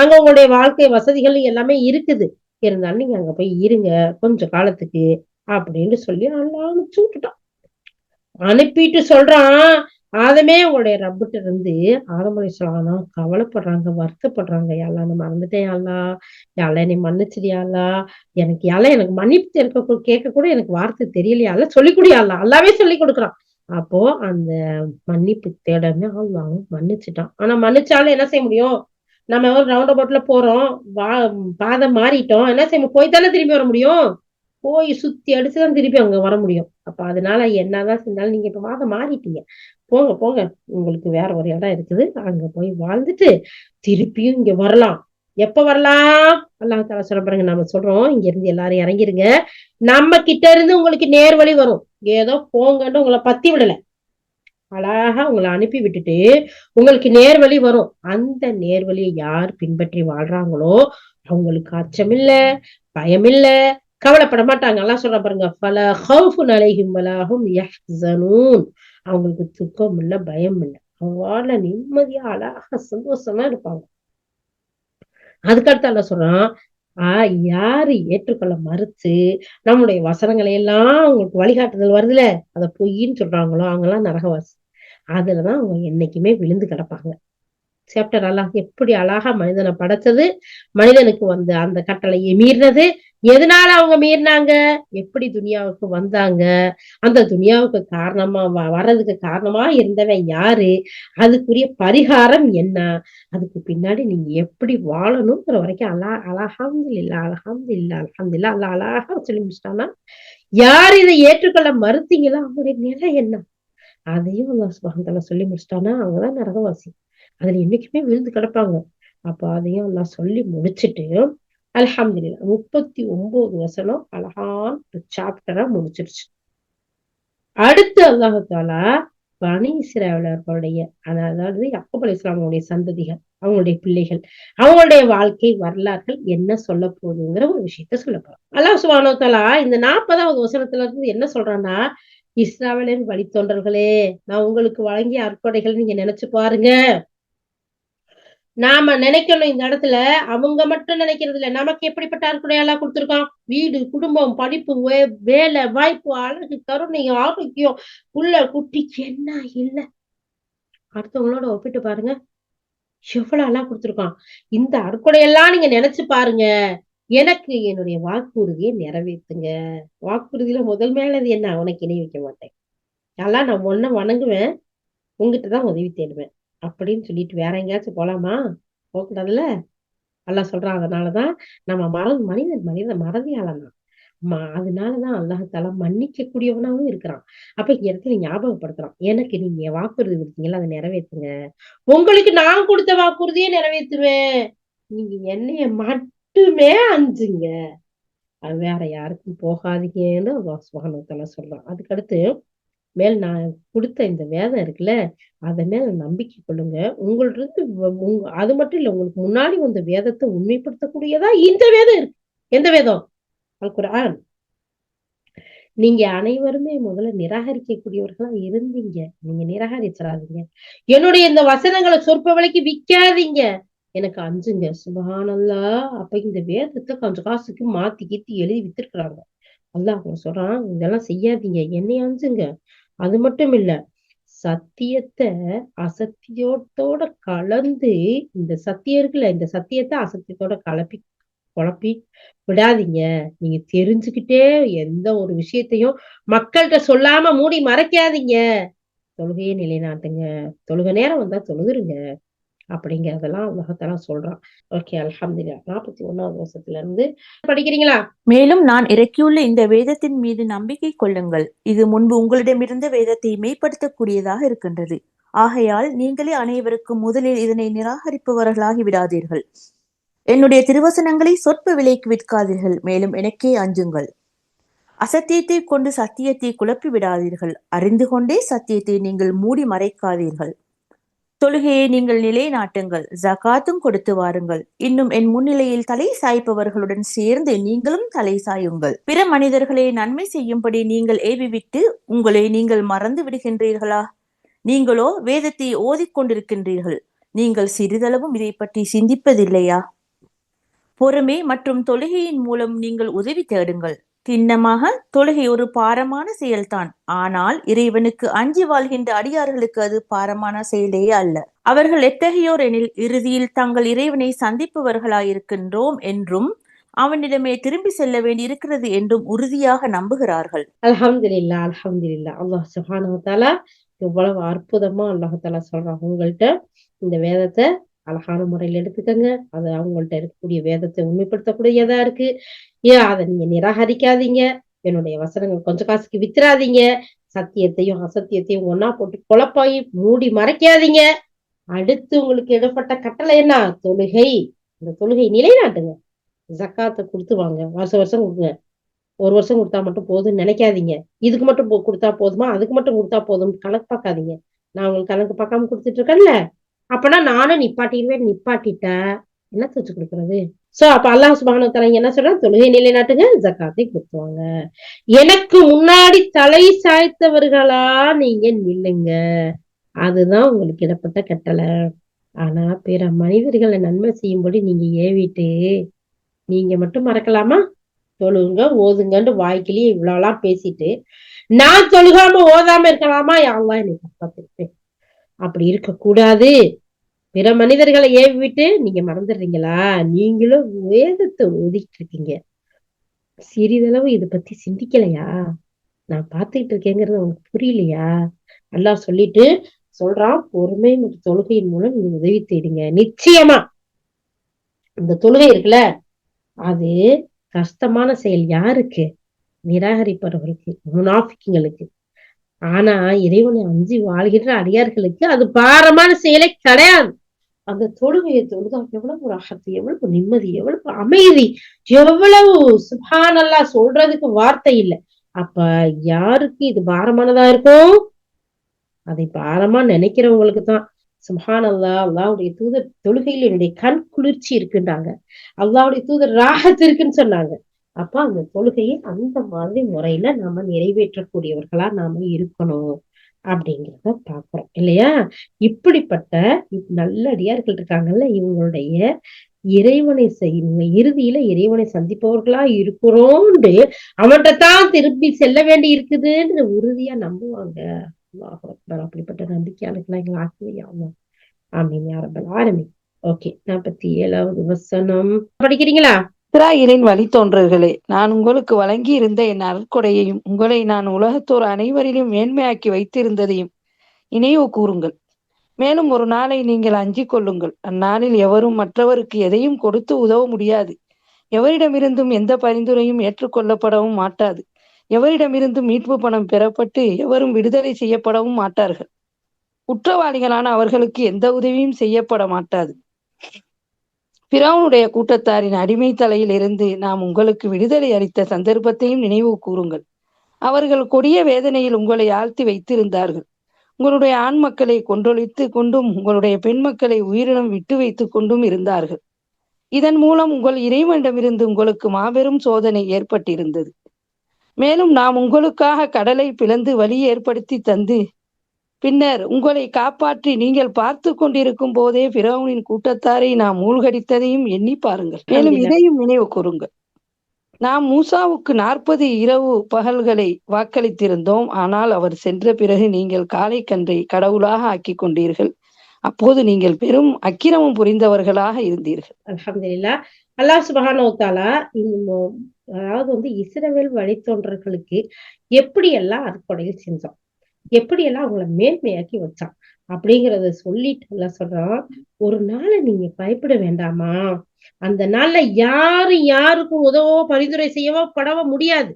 அங்க உங்களுடைய வாழ்க்கை வசதிகள் எல்லாமே இருக்குது, இருந்தாலும் நீங்க அங்க போய் இருங்க கொஞ்ச காலத்துக்கு அப்படின்னு சொல்லி அல்லாஹ் அனுப்பிச்சு விட்டுட்டான். அனுப்பிட்டு சொல்றான், ஆதமே உங்களுடைய ரப்பிட்ட இருந்து ஆதம் அலைஹிஸ்ஸலாம் கவலைப்படுறாங்க, வருத்தப்படுறாங்க. யாழ்லா நான் மறந்துட்டேன் யாழ்லா, யாழ்லா என்னை மன்னிச்சிடியாளா, எனக்கு மன்னிப்பு கேட்க கூட எனக்கு வார்த்தை தெரியலையால, சொல்லி குடியாளா. அல்லாவே சொல்லி கொடுக்குறான். அப்போ அந்த மன்னிப்பு தேடமே அல்லாவும் மன்னிச்சுட்டான். ஆனா மன்னிச்சாலும் என்ன செய்ய முடியும்? நம்ம ஒரு ரவுண்ட் அபவுட்ல போறோம், பாதை மாறிட்டோம், என்ன செய்ய போய் தானே திரும்பி வர முடியும்? போய் சுத்தி அடிச்சுதான் திருப்பி அங்க வர முடியும். அப்ப அதனால என்னதான் செஞ்சாலும் நீங்க இப்ப வாத மாறிட்டீங்க, போங்க போங்க, உங்களுக்கு வேற ஒரு இடம் இருக்குது, அங்க போய் வாழ்ந்துட்டு திருப்பியும் இங்க வரலாம். எப்ப வரலாம்? அல்லாஹ் தஆலா சொல்ல பாருங்க. நம்ம சொல்றோம் இங்க இருந்து எல்லாரும் இறங்கிருங்க, நம்ம கிட்ட இருந்து உங்களுக்கு நேர்வழி வரும். ஏதோ போங்கன்னு உங்களை பத்தி விடல, அழகா உங்களை அனுப்பி விட்டுட்டு உங்களுக்கு நேர்வழி வரும். அந்த நேர்வழியை யார் பின்பற்றி வாழ்றாங்களோ அவங்களுக்கு அச்சமில்ல, பயமில்ல, கவலைப்பட மாட்டாங்க. எல்லாம் சொல்ற பாருங்க, ஃபலா ஹவுஃபுன் அலைஹிம் வலா ஹும் யஹ்ஸனூன். அவங்களுக்கு துக்கம் இல்ல, பயம் இல்ல, அவங்கள நிம்மதியா அழகா சந்தோஷமா இருப்பாங்க. அதுக்கடுத்து அல்லாஹ் சொல்றான், யாரு ஏற்றுக்கொள்ள மறுத்து நம்முடைய வசனங்களை எல்லாம் அவங்களுக்கு வழிகாட்டுதல் வருதுல, அத பொய்ன்னு சொல்றாங்களோ அவங்கெல்லாம் நரகவாசி. அதுலதான் அவங்க என்னைக்குமே விழுந்து கிடப்பாங்க. சாப்டர் அல்லாஹ் எப்படி அழகா மனிதனை படைச்சது, மனிதனுக்கு வந்து அந்த கட்டளையை மீறினது, எதனால அவங்க மீறினாங்க, எப்படி துனியாவுக்கு வந்தாங்க, அந்த துனியாவுக்கு காரணமா வர்றதுக்கு காரணமா இருந்தவன் யாரு, அதுக்குரிய பரிகாரம் என்ன, அதுக்கு பின்னாடி நீங்க எப்படி வாழணுங்கிற வரைக்கும் அல்ஹம்துலில்லாஹ் அல்ஹம்துலில்லாஹ் அல்ஹம்துலில்லாஹ் அல்லாஹ் அழகா சொல்லி முடிச்சிட்டானா. யார் இதை ஏற்றுக்கொள்ள மறுத்தீங்களோ அவங்களுடைய நிலை என்ன, அதையும் அல்லாஹ் சுப்ஹானஹு வ தஆலா சொல்லி முடிச்சிட்டானா. அவங்கதான் நரகவாசி, அதுல என்னைக்குமே விழுந்து கிடப்பாங்க. அப்ப அதையும் எல்லாம் சொல்லி முடிச்சுட்டு அல்ஹம்துலில்லாஹ் 39 வசனம் அழகான சாப்டரா முடிச்சிருச்சு. அடுத்து அல்லாஹ் தஆலா பனி இஸ்ரவேலர்களுடைய, அதாவது யாக்கூப் அலைஹிஸ்ஸலாமுடைய சந்ததிகள், அவங்களுடைய பிள்ளைகள், அவங்களுடைய வாழ்க்கை வரலாறுகள் என்ன சொல்ல போகுதுங்கிற ஒரு விஷயத்த சொல்ல போறோம். அல்லாஹ் சுப்ஹானஹு வ தஆலா இந்த 40வது வசனத்துல இருந்து என்ன சொல்றான்னா, இஸ்ரவேலின் வழித்தோன்றல்களே, நான் உங்களுக்கு வழங்கிய அற்புடைகள் நீங்க நினைச்சு பாருங்க. நாம நினைக்கணும் இந்த இடத்துல, அவங்க மட்டும் நினைக்கிறது இல்ல, நமக்கு எப்படிப்பட்ட அற்புடையெல்லாம் கொடுத்திருக்கான். வீடு, குடும்பம், படிப்பு, வேலை வாய்ப்பு, அழகு, கருணை, ஆரோக்கியம், புள்ள குட்டி என்ன இல்ல, அடுத்தவங்களோட ஒப்பிட்டு பாருங்க, எவ்வளவு எல்லாம் கொடுத்திருக்கான். இந்த அற்புடையெல்லாம் நீங்க நினைச்சு பாருங்க. எனக்கு என்னுடைய வாக்குறுதியை நிறைவேற்றுங்க. வாக்குறுதியில முதல் மேலது என்ன? உனக்கு இணை வைக்க மாட்டேன், எல்லாம் நான் ஒன்ன வணங்குவேன், உங்ககிட்டதான் உதவி தேடுவேன் அப்படின்னு சொல்லிட்டு வேற எங்கேயாச்சும் போலாமா? போகக்கூடாதுல்ல. அல்லாஹ் சொல்றான், அதனாலதான் நம்ம மனிதன் மறதியாளன் தான். அதனாலதான் அல்லாஹ் தஆலா மன்னிக்க கூடியவனாவும் இருக்கிறான். அப்ப இந்த இடத்துல ஞாபகப்படுத்துறான், எனக்கு நீங்க வாக்குறுதி கொடுத்தீங்கல்ல, அதை நிறைவேற்றுங்க. உங்களுக்கு நான் கொடுத்த வாக்குறுதியை நிறைவேற்றுவேன், நீங்க என்னைய மட்டுமே அஞ்சுங்க. அது வேற யாருக்கும் போகாதீங்கன்னு அல்லாஹ் சுப்ஹானஹு வ தஆலா சொல்றான். அதுக்கடுத்து நான் கொடுத்த இந்த வேதம் இருக்குல்ல, அத மேல நம்பிக்கை கொள்ளுங்க. உங்கள்ட்ட அது மட்டும் இல்ல, உங்களுக்கு முன்னாடி வந்த வேதத்த உண்மைப்படுத்தக்கூடியதா இந்த வேதம் இருக்கு. எந்த வேதம்? அல் குர்ஆன். நீங்க அனைவருமே முதல்ல நிராகரிக்கக்கூடியவர்களா இருந்தீங்க. நீங்க நிராகரிச்சிராதீங்க. என்னுடைய இந்த வசனங்கள சொற்ப விலைக்கு விக்காதீங்க. எனக்கு அஞ்சுங்க. சுப்ஹானல்லாஹ். அப்ப இந்த வேதத்த கொஞ்சம் காசுக்கு மாத்தி கீத்தி எழுதி வித்திருக்கிறாங்க. அல்லாஹ் சொல்றான், இதெல்லாம் செய்யாதீங்க. என்னைய அஞ்சுங்க. அது மட்டும் இல்ல, சத்தியத்த அசத்தியத்தோட கலந்து இந்த சத்தியம் இருக்குல்ல, இந்த சத்தியத்த அசத்தியத்தோட குழப்பி விடாதீங்க. நீங்க தெரிஞ்சுக்கிட்டே எந்த ஒரு விஷயத்தையும் மக்கள்கிட்ட சொல்லாம மூடி மறைக்காதீங்க. தொழுகையை நிலைநாட்டுங்க. தொழுகை நேரம் வந்தா தொழுதுருங்க. அப்படிங்கறதெல்லாம் அல்லாஹ் தஆலா சொல்றான். ஓகே, அல்ஹம்துலில்லாஹ். 41வது வருஷத்துல இருந்து படிக்கிறீங்களா? மேலும் நான் இறக்கியுள்ள இந்த வேதத்தின் மீது நம்பிக்கை கொள்ளுங்கள். இது முன்பு உங்களிடமிருந்த வேதத்தை மெய்ப்படுத்தக்கூடியதாக இருக்கின்றது. ஆகையால் நீங்களே அனைவருக்கும் முதலில் இதனை நிராகரிப்பவர்களாகி விடாதீர்கள். என்னுடைய திருவசனங்களை சொற்ப விலைக்கு விற்காதீர்கள். மேலும் எனக்கே அஞ்சுங்கள். அசத்தியத்தை கொண்டு சத்தியத்தை குழப்பி விடாதீர்கள். அறிந்து கொண்டே சத்தியத்தை நீங்கள் மூடி மறைக்காதீர்கள். தொழுகையை நீங்கள் நிலைநாட்டுங்கள். ஜகாத்தும் கொடுத்து வாருங்கள். இன்னும் என் முன்னிலையில் தலை சாய்ப்பவர்களுடன் சேர்ந்து நீங்களும் தலை சாயுங்கள். பிற மனிதர்களை நன்மை செய்யும்படி நீங்கள் ஏவிவிட்டு உங்களை நீங்கள் மறந்து விடுகின்றீர்களா? நீங்களோ வேதத்தை ஓதிக்கொண்டிருக்கின்றீர்கள். நீங்கள் சிறிதளவும் இதை பற்றி சிந்திப்பதில்லையா? பொறுமை மற்றும் தொழுகையின் மூலம் நீங்கள் உதவி தேடுங்கள். திண்ணமாக தொழுகை ஒரு பாரமான செயல்தான். ஆனால் இறைவனுக்கு அஞ்சி வாழ்கின்ற அடியார்களுக்கு அது பாரமான செயலே அல்ல. அவர்கள் எத்தகையோர் எனில் இறுதியில் தங்கள் இறைவனை சந்திப்பவர்களாயிருக்கின்றோம் என்றும் அவனிடமே திரும்பி செல்ல வேண்டி இருக்கிறது என்றும் உறுதியாக நம்புகிறார்கள். அல்ஹம்துலில்லாஹ், அல்ஹம்துலில்லாஹ். அல்லாஹ் சுப்ஹானஹு வ தஆலா எவ்வளவு அற்புதமா அல்லாஹ் தஆலா சொல்றான். உங்கள்கிட்ட இந்த வேதத்தை அழகான முறையில எடுத்துக்கங்க. அது அவங்கள்ட்ட இருக்கக்கூடிய வேதத்தை உண்மைப்படுத்தக்கூடியதா இருக்கு. அதை நீங்க நிராகரிக்காதீங்க. என்னுடைய வசனங்கள் கொஞ்சம் காசுக்கு வித்துறாதீங்க. சத்தியத்தையும் அசத்தியத்தையும் ஒன்னா போட்டு குழப்பாயி மூடி மறைக்காதீங்க. அடுத்து உங்களுக்கு இடப்பட்ட கட்டளை என்ன? தொழுகை. இந்த தொழுகை நிலைநாட்டுங்க. ஜக்காத்தை கொடுத்து வாங்க. வருஷம் வருஷம் கொடுங்க. ஒரு வருஷம் கொடுத்தா மட்டும் போதும்னு நினைக்காதீங்க. இதுக்கு மட்டும் கொடுத்தா போதுமா, அதுக்கு மட்டும் கொடுத்தா போதும் கணக்கு பார்க்காதீங்க. நான் உங்களுக்கு கணக்கு பார்க்காம கொடுத்துட்டு இருக்கேன்ல, அப்பனா நானும் நிப்பாட்டிட்டா என்ன தச்சு கொடுக்கறது? சோ அப்ப அல்லாஹ் சுப்ஹானஹு வ தஆலா என்ன சொல்றான்? தொழுகை நிலைநாட்டுங்க, ஜக்காத்தை கொடுத்துவாங்க. எனக்கு முன்னாடி தலை சாய்த்தவர்களா நீங்க நில்லுங்க. அதுதான் உங்களுக்கு இடப்பட்ட கட்டளை. ஆனா பிற மனிதர்களை நன்மை செய்யும்படி நீங்க ஏவிட்டு நீங்க மட்டும் மறக்கலாமா? தொழுங்க ஓதுங்கன்னு வாய்க்கிலேயே இவ்வளவுலாம் பேசிட்டு நான் தொழுகாம ஓதாம இருக்கலாமா? யாரெல்லாம் என்னை காப்பாத்திருப்பேன். அப்படி இருக்க கூடாது. பிற மனிதர்களை ஏவி விட்டு நீங்க மறந்துடுறீங்களா? நீங்களும் வேதத்தை ஓதிட்டு இருக்கீங்க. சிறிதளவு இதை பத்தி சிந்திக்கலையா? நான் பாத்துக்கிட்டு இருக்கேங்கிறது உங்களுக்கு புரியலையா? அல்லாஹ் சொல்லிட்டு சொல்றான், பொறுமை மற்றும் தொழுகையின் மூலம் நீங்க உதவி தேடுங்க. நிச்சயமா இந்த தொழுகை இருக்குல்ல, அது கஷ்டமான செயல் யாருக்கு? நிராகரிப்பவர்களுக்கு, முனாஃபிக்குங்களுக்கு. ஆனா இறைவனை அஞ்சி வாழ்கின்ற அடியார்களுக்கு அது பாரமான செயலே கிடையாது. அந்த தொழுகையை தொழுதா எவ்வளவு ராஹத்து, எவ்வளவு நிம்மதி, எவ்வளவு அமைதி, எவ்வளவு சுப்ஹானல்லாஹ், சொல்றதுக்கு வார்த்தை இல்லை. அப்ப யாருக்கு இது பாரமானதா இருக்கும்? அதை பாரமா நினைக்கிறவங்களுக்கு தான். சுப்ஹானல்லாஹ், அல்லாஹ்வுடைய தூதர் தொழுகையில் என்னுடைய கண் குளிர்ச்சி இருக்குன்றாங்க. அல்லாஹ்வுடைய தூதர் ராஹத் இருக்குன்னு சொன்னாங்க. அப்ப அந்த தொழுகையை அந்த மாதிரி முறையில நாம நிறைவேற்றக்கூடியவர்களா நாம இருக்கணும் அப்படிங்கிறத பாக்குறோம் இல்லையா? இப்படிப்பட்ட நல்ல அடியார்கள் இருக்காங்கல்ல, இவங்களுடைய இறைவனை செய்யுங்க, இறுதியில இறைவனை சந்திப்பவர்களா இருக்கிறோம்னு அவன்கிட்ட தான் திருப்பி செல்ல வேண்டி இருக்குதுன்னு உறுதியா நம்புவாங்க. அல்லாஹ் அக்பர். அப்படிப்பட்ட நம்பிக்கையாளர்களா எங்களை ஆக்கிவையாங்க. ஆமீன் யா ரப்பல் ஆலமீன். ஓகே, 47வது வசனம் படிக்கிறீங்களா? இஸ்ராயேலின் வழித்தோன்றல்களே, நான் உங்களுக்கு வழங்கி இருந்த என் அருட்கொடையையும் உங்களை நான் உலகத்தோர் அனைவரிலும் மேன்மையாக்கி வைத்திருந்ததையும் நினைவு கூறுங்கள். மேலும் ஒரு நாளை நீங்கள் அஞ்சிக் கொள்ளுங்கள். அந்நாளில் எவரும் மற்றவருக்கு எதையும் கொடுத்து உதவ முடியாது. எவரிடமிருந்தும் எந்த பரிந்துரையும் ஏற்றுக்கொள்ளப்படவும் மாட்டாது. எவரிடமிருந்தும் மீட்பு பணம் பெறப்பட்டு எவரும் விடுதலை செய்யப்படவும் மாட்டார்கள். குற்றவாளிகளான அவர்களுக்கு எந்த உதவியும் செய்யப்பட மாட்டாது. பிறவுனுடைய கூட்டத்தாரின் அடிமை தலையில் இருந்து நாம் உங்களுக்கு விடுதலை அளித்த சந்தர்ப்பத்தையும் நினைவு கூறுங்கள். அவர்கள் கொடிய வேதனையில் உங்களை ஆழ்த்தி வைத்திருந்தார்கள். உங்களுடைய ஆண் மக்களை கொன்றொழித்து கொண்டும் உங்களுடைய பெண் மக்களை உயிரினம் விட்டு வைத்து கொண்டும் இருந்தார்கள். இதன் மூலம் உங்கள் இறைவனிடமிருந்து உங்களுக்கு மாபெரும் சோதனை ஏற்பட்டிருந்தது. மேலும் நாம் உங்களுக்காக கடலை பிளந்து வழி ஏற்படுத்தி தந்து பின்னர் உங்களை காப்பாற்றி நீங்கள் பார்த்து கொண்டிருக்கும் போதே பிறவுனின் கூட்டத்தாரை நாம் மூழ்கடித்ததையும் எண்ணி பாருங்கள். மேலும் இதையும் நினைவு கூறுங்கள். நாம் மூசாவுக்கு 40 இரவு பகல்களை வாக்களித்திருந்தோம். ஆனால் அவர் சென்ற பிறகு நீங்கள் காளை கன்றை கடவுளாக ஆக்கி கொண்டீர்கள். அப்போது நீங்கள் பெரும் அக்கிரமம் புரிந்தவர்களாக இருந்தீர்கள். அல்ஹம்துலில்லாஹ். அல்லாஹ் சுப்ஹானஹு வ தஆலா அதாவது இஸ்ரவேல் வழித்தோன்றர்களுக்கு எப்படியெல்லாம் அற்புதங்கள் செஞ்சோம், எப்படியெல்லாம் அவங்கள மேன்மையாக்கி வச்சான் அப்படிங்கறத சொல்லிட்டு எல்லாம் சொல்றான். ஒரு நாளை நீங்க பயப்பட வேண்டாமா? அந்த நாள்ல யாருக்கும் உதவோ பரிந்துரை செய்யவோ படவோ முடியாது.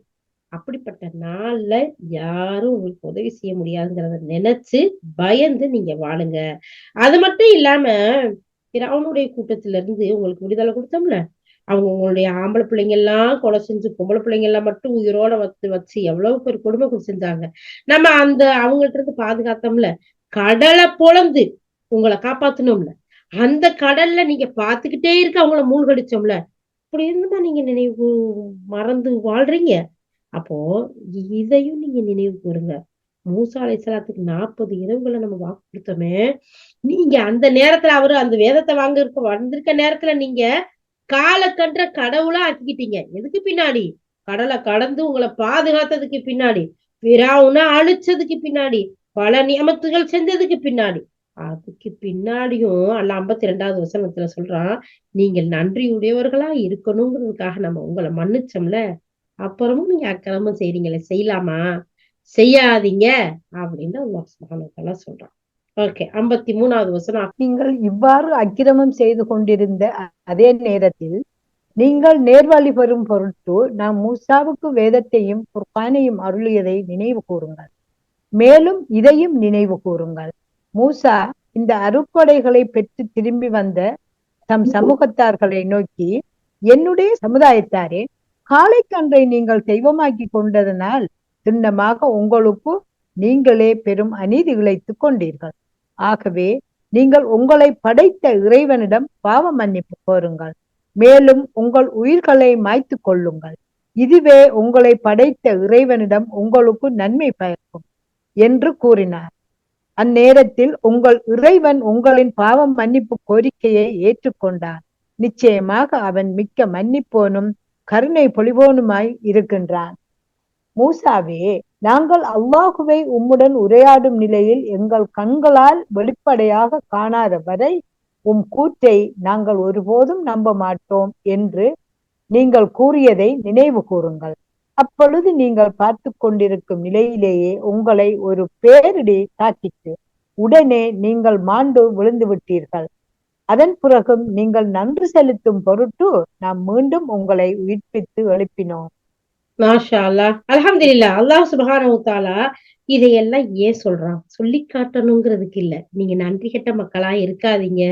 அப்படிப்பட்ட நாள்ல யாரும் உங்களுக்கு உதவி செய்ய முடியாதுங்கிறத நினைச்சு பயந்து நீங்க வாழுங்க. அது மட்டும் இல்லாம பிறவுனுடைய கூட்டத்துல இருந்து உங்களுக்கு விடுதலை கொடுத்தோம்ல, அவங்க உங்களுடைய ஆம்பளை பிள்ளைங்க எல்லாம் கொலை செஞ்சு பொம்பளை பிள்ளைங்க எல்லாம் மட்டும் உயிரோட வச்சு எவ்வளவு பேர் கொடுமை செஞ்சாங்க. நம்ம அவங்கள்ட்ட இருந்து பாதுகாத்தோம்ல, கடலை பொளந்து உங்களை காப்பாத்தணும்ல, அந்த கடல்ல நீங்க பாத்துக்கிட்டே இருக்க அவங்கள மூழ்கடிச்சோம்ல, இப்படி இருந்துமா நீங்க நினைவு மறந்து வாழ்றீங்க. அப்போ இதையும் நீங்க நினைவு கூறுங்க. மூசா அலைஹிஸ்ஸலாத்துக்கு 40 இரவுகளை நம்ம வாக்கு கொடுத்தோமே, நீங்க அந்த நேரத்துல அவரு அந்த வேதத்தை வந்திருக்க நேரத்துல நீங்க காலை கன்ற கடவுளா ஆக்கிக்கிட்டீங்க. எதுக்கு பின்னாடி? கடலை கடந்து உங்களை பாதுகாத்ததுக்கு பின்னாடி, பிறவுனை அழிச்சதுக்கு பின்னாடி, பல நியமத்துகள் செஞ்சதுக்கு பின்னாடி, அதுக்கு பின்னாடியும் அல்லாஹ் 52வது வசனத்துல சொல்றான், நீங்கள் நன்றி உடையவர்களா இருக்கணுங்கிறதுக்காக நம்ம உங்களை மன்னிச்சோம்ல, அப்புறமும் நீங்க அக்கிரமம் செய்றீங்களே, செய்யலாமா? செய்யாதீங்க அப்படின்னு அல்லாஹ் சுப்ஹானஹு வ தஆலா சொல்றான். ஓகே, 53வது வசனம். நீங்கள் இவ்வாறு அக்கிரமம் செய்து கொண்டிருந்த அதே நேரத்தில் நீங்கள் நேர்வழி பெறும் பொருட்டு நாம் மூசாவுக்கு வேதத்தையும் குர்ஆனையும் அருளியதை நினைவு கூறுங்கள். மேலும் இதையும் நினைவு கூறுங்கள். மூசா இந்த அருட்கொடைகளை பெற்று திரும்பி வந்த தம் சமூகத்தார்களை நோக்கி, என்னுடைய சமுதாயத்தாரே, காளைக்கன்றை நீங்கள் தெய்வமாக்கி கொண்டதனால் திண்ணமாக உங்களுக்கு நீங்களே பெரும் அநீதி இழைத்துக் கொண்டீர்கள். ஆகவே நீங்கள் உங்களை படைத்த இறைவனிடம் பாவ மன்னிப்பு கோருங்கள். மேலும் உங்கள் உயிர்களை மாய்த்து கொள்ளுங்கள். இதுவே உங்களை படைத்த இறைவனிடம் உங்களுக்கு நன்மை பயக்கும் என்று கூறினார். அந்நேரத்தில் உங்கள் இறைவன் உங்களின் பாவ மன்னிப்பு கோரிக்கையை ஏற்றுக்கொண்டார். நிச்சயமாக அவன் மிக்க மன்னிப்போனும் கருணை பொழிவோனுமாய் இருக்கின்றான். மூசாவே, நாங்கள் அல்லாஹுவை உம்முடன் உரையாடும் நிலையில் எங்கள் கண்களால் வெளிப்படையாக காணாத வரை உம் கூற்றை நாங்கள் ஒருபோதும் நம்ப மாட்டோம் என்று நீங்கள் கூறியதை நினைவு கூறுங்கள். அப்பொழுது நீங்கள் பார்த்து கொண்டிருக்கும் நிலையிலேயே உங்களை ஒரு பேரிடி தாக்கிட்டு உடனே நீங்கள் மாண்டு விழுந்து விட்டீர்கள். அதன் பிறகும் நீங்கள் நன்றி செலுத்தும் பொருட்டு நாம் மீண்டும் உங்களை உயிர்ப்பித்து எழுப்பினோம். மாஷா அல்லாஹ், அல்ஹம்துலில்லாஹ். அல்லாஹ் சுப்ஹானஹு வ தஆலா இதையெல்லாம் ஏன் சொல்றான்? சொல்லி காட்டணுங்கிறதுக்கு இல்ல. நீங்க நன்றி கெட்ட மக்களா இருக்காதீங்க,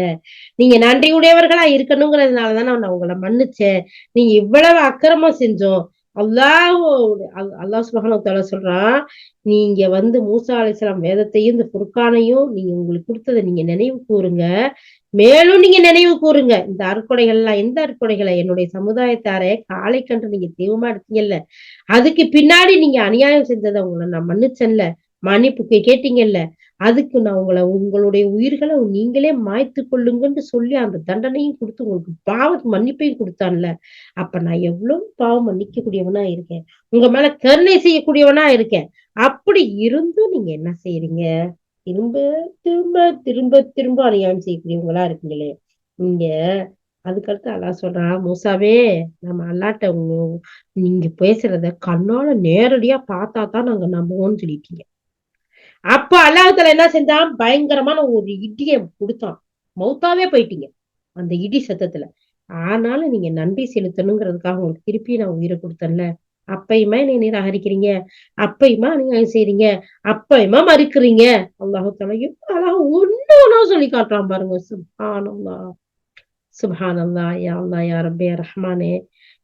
நீங்க நன்றி உடையவர்களா இருக்கணுங்கிறதுனாலதான் நான் உங்களை மன்னிச்சேன். நீங்க இவ்வளவு அக்கிரமம் செஞ்சோம். அல்லாஹ் சுப்ஹானஹு வ தஆலா சொல்றான், நீங்க மூசா அலைஹிஸ்ஸலாம் வேதத்தையும் இந்த குர்ஆனையும் நீங்க உங்களுக்கு கொடுத்ததை நீங்க நினைவு கூறுங்க. மேலும் நீங்க நினைவு கூறுங்க. இந்த அருட்கொடைகள்லாம் எந்த அருட்கொடைகளை? என்னுடைய சமுதாயத்தாரே, காளை கன்று நீங்க தெய்வமா எடுத்தீங்கல்ல, அதுக்கு பின்னாடி நீங்க அநியாயம் செஞ்சதை உங்களை நான் மன்னிச்சேன்ல, மன்னிப்பு கேட்டீங்கல்ல, அதுக்கு நான் உங்களுடைய உயிர்களை நீங்களே மாய்த்து கொள்ளுங்கன்னு சொல்லி அந்த தண்டனையும் கொடுத்து உங்களுக்கு பாவ மன்னிப்பையும் கொடுத்தான்ல, அப்ப நான் எவ்வளவு பாவம் மன்னிக்க கூடியவனா இருக்கேன், உங்க மேல கருணை செய்யக்கூடியவனா இருக்கேன். அப்படி இருந்தும் நீங்க என்ன செய்யறீங்க? திரும்ப திரும்ப திரும்ப திரும்ப அநியாயம் செய்யக்கூடியவங்களா இருக்கீங்களே நீங்க. அதுக்கடுத்து அல்லாஹ் சொல்றான், மூசாவே, நம்ம அல்லாட்ட நீங்க பேசுறத கண்ணால நேரடியா பார்த்தா தான் நாங்க நம்புவோம்னு சொல்லிட்டீங்க. அப்ப அல்லாஹ்தாலா என்ன செஞ்சான்? பயங்கரமான ஒரு இடியை கொடுத்தான். மௌத்தாவே போயிட்டீங்க அந்த இடி சத்தத்துல. ஆனாலும் நீங்க நன்றி செலுத்தணுங்கிறதுக்காக உங்களுக்கு திருப்பி நான் உயிரை கொடுத்தேன்ல, அப்பயுமா நீ நிராகரிக்கிறீங்க, அப்பயுமா அநியாயம் செய்றீங்க, அப்பயுமா மறுக்கிறீங்க. அல்லாஹ் தஆலா ஒண்ணு சொல்லி காட்டுறான் பாருங்க. சுப்ஹானல்லாஹ், சுப்ஹானல்லா, யா அல்லாஹ், யா ரப்பே ரஹ்மானே.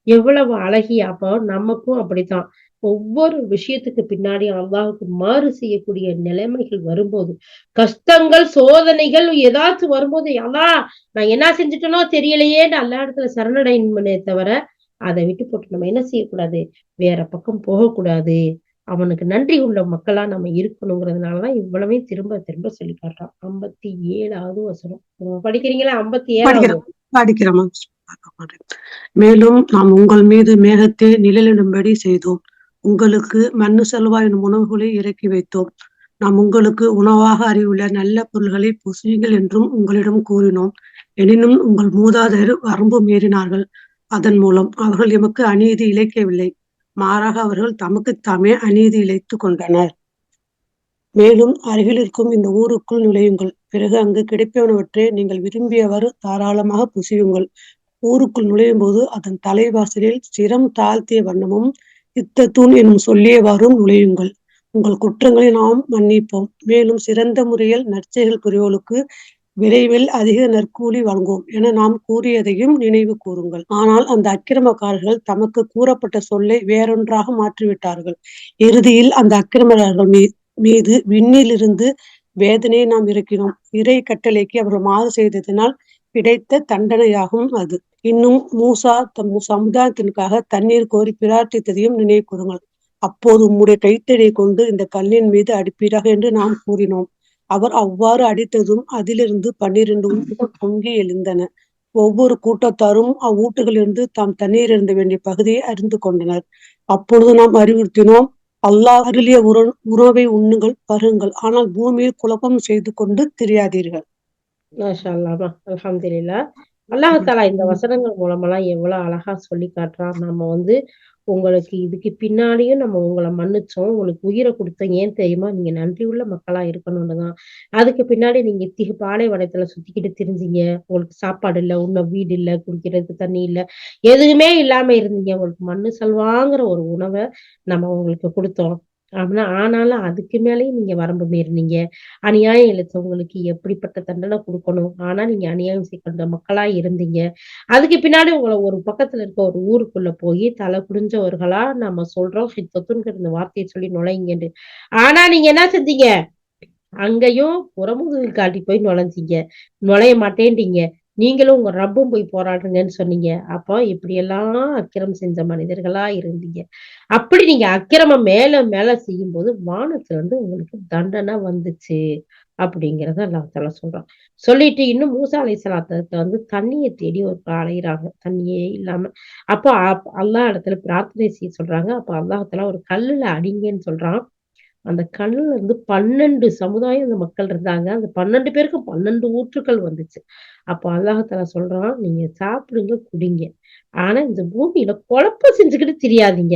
எவ்வளவு அழகிய அப்போ நமக்கும் அப்படித்தான். ஒவ்வொரு விஷயத்துக்கு பின்னாடி அல்லாஹ்வுக்கு மாறு செய்யக்கூடிய நிலைமைகள் வரும்போது, கஷ்டங்கள், சோதனைகள் ஏதாச்சும் வரும்போது, அல்லாஹ் நான் என்ன செஞ்சுட்டேனோ தெரியலையேன்னு அல்லாஹ் இடத்துல சரணடையணுமே தவிர, அதை விட்டு போட்டு நம்ம என்ன செய்யக்கூடாது? வேற பக்கம் போகக்கூடாது. அவனுக்கு நன்றி உள்ள மக்களா நம்ம இருக்கணுங்கிறதுனாலதான் இவ்வளவையும் திரும்ப திரும்ப சொல்லி காட்டுறான். 57வது வசனம். படிக்கிறீங்களா? 57வது. படிக்கிறோம். மேலும் நாம் உங்கள் மீது மேகத்தை நிழலிடும்படி செய்தோம். உங்களுக்கு மண்ணு செல்வா எனும் உணவுகளை இறக்கி வைத்தோம். நாம் உங்களுக்கு உணவாக அறிவுள்ள நல்ல பொருள்களை புசியுங்கள் என்றும் உங்களிடம் கூறினோம். எனினும் உங்கள் மூதாதையர் வரம்பு மீறினார்கள். அதன் மூலம் அவர்கள் எமக்கு அநீதி இழைக்கவில்லை. மாறாக அவர்கள் தமக்குத்தாமே அநீதி இழைத்துக் கொண்டனர். மேலும் அருகில் இருக்கும் இந்த ஊருக்குள் நுழையுங்கள். பிறகு அங்கு கிடைப்பவனவற்றை நீங்கள் விரும்பியவாறு தாராளமாக புசியுங்கள். ஊருக்குள் நுழையும் போது அதன் தலைவாசலில் சிரம் தாழ்த்திய வண்ணமும் இத்தத்தூன் எனும் சொல்லியவாறும் நுழையுங்கள். உங்கள் குற்றங்களை நாம் மன்னிப்போம். மேலும் சிறந்த முறையில் நற்செயல் புரிவோருக்கு விரைவில் அதிக நற்கூலி வழங்குவோம் என நாம் கூறியதையும் நினைவு கூறுங்கள். ஆனால் அந்த அக்கிரமக்காரர்கள் தமக்கு கூறப்பட்ட சொல்லை வேறொன்றாக மாற்றிவிட்டார்கள். இறுதியில் அந்த அக்கிரமக்காரர்கள் மீது விண்ணிலிருந்து வேதனையை நாம் இறக்கினோம். இறை கட்டளைக்கு அவர்கள் மாறு செய்ததினால் கிடைத்த தண்டனையாகும் அது. இன்னும் மூசா தம் சமுதாயத்திற்காக தண்ணீர் கோரி பிரார்த்தித்ததையும் நினைவு கூறுங்கள். அப்போது உம்முடைய கைத்தடியை கொண்டு இந்த கல்லின் மீது அடிப்பீராக என்று நாம் கூறினோம். அவர் அவ்வாறு அடித்ததும் அதிலிருந்து 12 ஊற்றுகள் பொங்கி எழுந்தன. ஒவ்வொரு கூட்டத்தாரும் அவ்வூட்டுகளிலிருந்து தாம் தண்ணீர் இருந்த வேண்டிய பகுதியை அறிந்து கொண்டனர். அப்பொழுது நாம் அறிவுறுத்தினோம், அல்லாஹ் அருளிய உணவை உண்ணுங்கள், பருங்கள். ஆனால் பூமியில் குழப்பம் செய்து கொண்டு திரியாதீர்கள். மாஷா அல்லாஹ், அல்ஹம்துலில்லாஹ். அல்லாஹ் தஆலா இந்த வசனங்கள் மூலமெல்லாம் எவ்வளவு அழகா சொல்லி காட்டுறான். நம்ம உங்களுக்கு இதுக்கு பின்னாடியும் நம்ம உங்களை மன்னிச்சோம், உங்களுக்கு உயிரை கொடுத்தோம். ஏன் தெரியுமா? நீங்க நன்றி உள்ள மக்களா இருக்கணும்னு தான். அதுக்கு பின்னாடி நீங்க பாலைவனத்துல சுத்திக்கிட்டு திரிஞ்சீங்க. உங்களுக்கு சாப்பாடு இல்ல, உண்ண வீடு இல்ல, குடிக்கிறதுக்கு தண்ணி இல்ல, எதுவுமே இல்லாம இருந்தீங்க. உங்களுக்கு மண்ணு சல்வாங்கிற ஒரு உணவை நம்ம உங்களுக்கு கொடுத்தோம். ஆனாலும் அதுக்கு மேலேயும் நீங்க வரம்பு மீறினீங்க. அநியாயம் இழைச்சவங்களுக்கு எப்படிப்பட்ட தண்டனை கொடுக்கணும், ஆனா நீங்க அநியாயம் செய்கின்ற மக்களா இருந்தீங்க. அதுக்கு பின்னாடி உங்களை ஒரு பக்கத்துல இருக்க ஒரு ஊருக்குள்ள போய் தலை குடிஞ்சவர்களா நம்ம சொல்றோம், ஹித்தத்துங்கிற இந்த வார்த்தையை சொல்லி நுழைங்கன்னு. ஆனா நீங்க என்ன செஞ்சீங்க? அங்கேயும் புறமுதுகு காட்டி போய் நுழைஞ்சீங்க. நுழைய மாட்டேன்றீங்க. நீங்களும் உங்க ரப்பும் போய் போராடுங்கன்னு சொன்னீங்க. அப்போ இப்படியெல்லாம் அக்கிரமம் செஞ்ச மனிதர்களா இருந்தீங்க. அப்படி நீங்க அக்கிரமம் மேல மேல செய்யும் போது வானத்துல இருந்து உங்களுக்கு தண்டனை வந்துச்சு அப்படிங்கறத அல்லாஹ் தஆலா சொல்றான். சொல்லிட்டு இன்னும் மூசா அலைஹிஸ்ஸலாத்தை தண்ணியை தேடி ஒரு அலையிறாங்க, தண்ணியே இல்லாம. அப்போ அல்லாஹ் இடத்துல பிரார்த்தனை செய்ய சொல்றாங்க. அப்ப அல்லாஹ் தஆலா ஒரு கல்லுல அடிங்கன்னு சொல்றான். அந்த கல்லுல இருந்து 12 சமுதாயம் அந்த மக்கள் இருந்தாங்க. அந்த 12 பேருக்கும் 12 ஊற்றுக்கள் வந்துச்சு. அப்போ அல்லாஹ் தஆலா சொல்றான், நீங்க சாப்பிடுங்க, குடிங்க. ஆனா இந்த பூமியில குழப்பம் செஞ்சுக்கிட்டு திரியாதீங்க.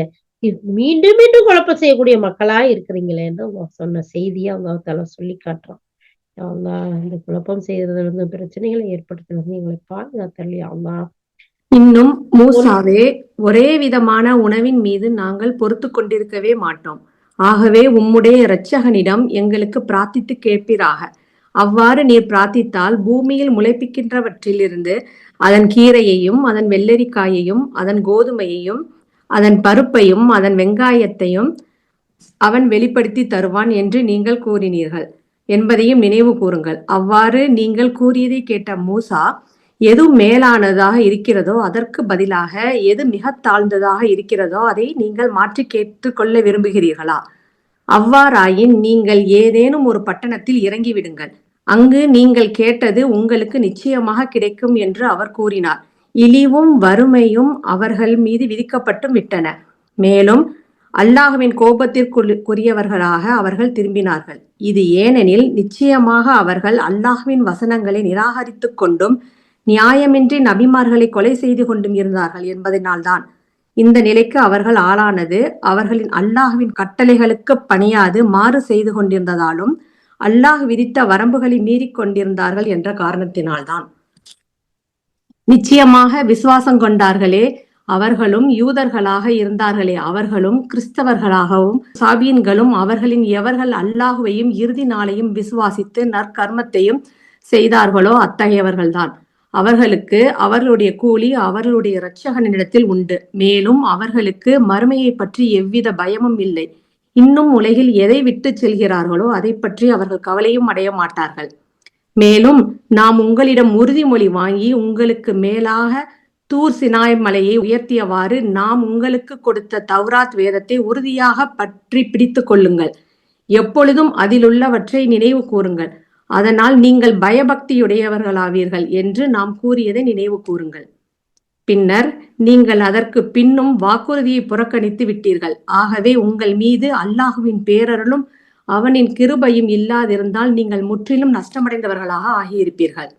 மீண்டும் மீண்டும் குழப்பம் செய்யக்கூடிய மக்களா இருக்கிறீங்களேன்னு சொன்ன செய்தியை அல்லாஹ் தஆலா சொல்லி காட்டுறான். யா அல்லாஹ், இந்த குழப்பம் செய்யறதுல இருந்து, பிரச்சனைகளை ஏற்படுத்துறதுல இருந்து எங்களை பாதுகாத்தல் யா அல்லாஹ். இன்னும் மூசாவே, ஒரே விதமான உணவின் மீது நாங்கள் பொறுத்து கொண்டிருக்கவே மாட்டோம். ஆகவே உம்முடைய இரட்சகனிடம் எங்களுக்கு பிரார்த்தித்து கேட்பீராக. அவ்வாறு நீர் பிரார்த்தித்தால் பூமியில் முளைப்பிக்கின்றவற்றிலிருந்து அதன் கீரையையும் அதன் வெள்ளரிக்காயையும் அதன் கோதுமையையும் அதன் பருப்பையும் அதன் வெங்காயத்தையும் அவன் வெளிப்படுத்தி தருவான் என்று நீங்கள் கூறினீர்கள் என்பதையும் நினைவு கூறுங்கள். அவ்வாறு நீங்கள் கூறியதை கேட்ட மூசா, எது மேலானதாக இருக்கிறதோ அதற்கு பதிலாக எது மிக தாழ்ந்ததாக இருக்கிறதோ அதை நீங்கள் மாற்றி கேட்டுக்கொள்ள விரும்புகிறீர்களா? அவ்வாறாயின் நீங்கள் ஏதேனும் ஒரு பட்டணத்தில் இறங்கிவிடுங்கள். அங்கு நீங்கள் கேட்டது உங்களுக்கு நிச்சயமாக கிடைக்கும் என்று அவர் கூறினார். இழிவும் வறுமையும் அவர்கள் மீது விதிக்கப்பட்டும் விட்டன. மேலும் அல்லாஹ்வின் கோபத்திற்குரியவர்களாக அவர்கள் திரும்பினார்கள். இது ஏனெனில் நிச்சயமாக அவர்கள் அல்லாஹ்வின் வசனங்களை நிராகரித்துக் கொண்டும் நியாயமின்றி நபிமார்களை கொலை செய்து கொண்டும் இருந்தார்கள் என்பதனால்தான் இந்த நிலைக்கு அவர்கள் ஆளானது. அவர்களின் அல்லாஹ்வின் கட்டளைகளுக்கு பணியாது மாறு செய்து கொண்டிருந்ததாலும் அல்லாஹ் விதித்த வரம்புகளை மீறிக் கொண்டிருந்தார்கள் என்ற காரணத்தினால்தான். நிச்சயமாக விசுவாசம் கொண்டார்களே, அவர்களும் யூதர்களாக இருந்தார்களே, அவர்களும் கிறிஸ்தவர்களாகவும் சாபியன்களும் அவர்களின் எவர்கள் அல்லாஹுவையும் இறுதி நாளையும் விசுவாசித்து நற்கர்மத்தையும் செய்தார்களோ அத்தகையவர்கள்தான். அவர்களுக்கு அவர்களுடைய கூலி அவர்களுடைய இரட்சகனிடத்தில் உண்டு. மேலும் அவர்களுக்கு மறுமையை பற்றி எவ்வித பயமும் இல்லை. இன்னும் உலகில் எதை விட்டு செல்கிறார்களோ அதை பற்றி அவர்கள் கவலையும் அடைய மாட்டார்கள். மேலும் நாம் உங்களிடம் உறுதிமொழி வாங்கி உங்களுக்கு மேலாக தூர் சினாய் மலையை உயர்த்தியவாறு நாம் உங்களுக்கு கொடுத்த தௌராத் வேதத்தை உறுதியாக பற்றி பிடித்து கொள்ளுங்கள். எப்பொழுதும் அதிலுள்ளவற்றை நினைவு கூறுங்கள். அதனால் நீங்கள் பயபக்தியுடையவர்களாவீர்கள் என்று நாம் கூறியதை நினைவு கூறுங்கள். பின்னர் நீங்கள் அதற்கு பின்னும் வாக்குறுதியை புறக்கணித்து விட்டீர்கள். ஆகவே உங்கள் மீது அல்லாஹுவின் பேரருளும் அவனின் கிருபையும் இல்லாதிருந்தால் நீங்கள் முற்றிலும் நஷ்டமடைந்தவர்களாக ஆகியிருப்பீர்கள்.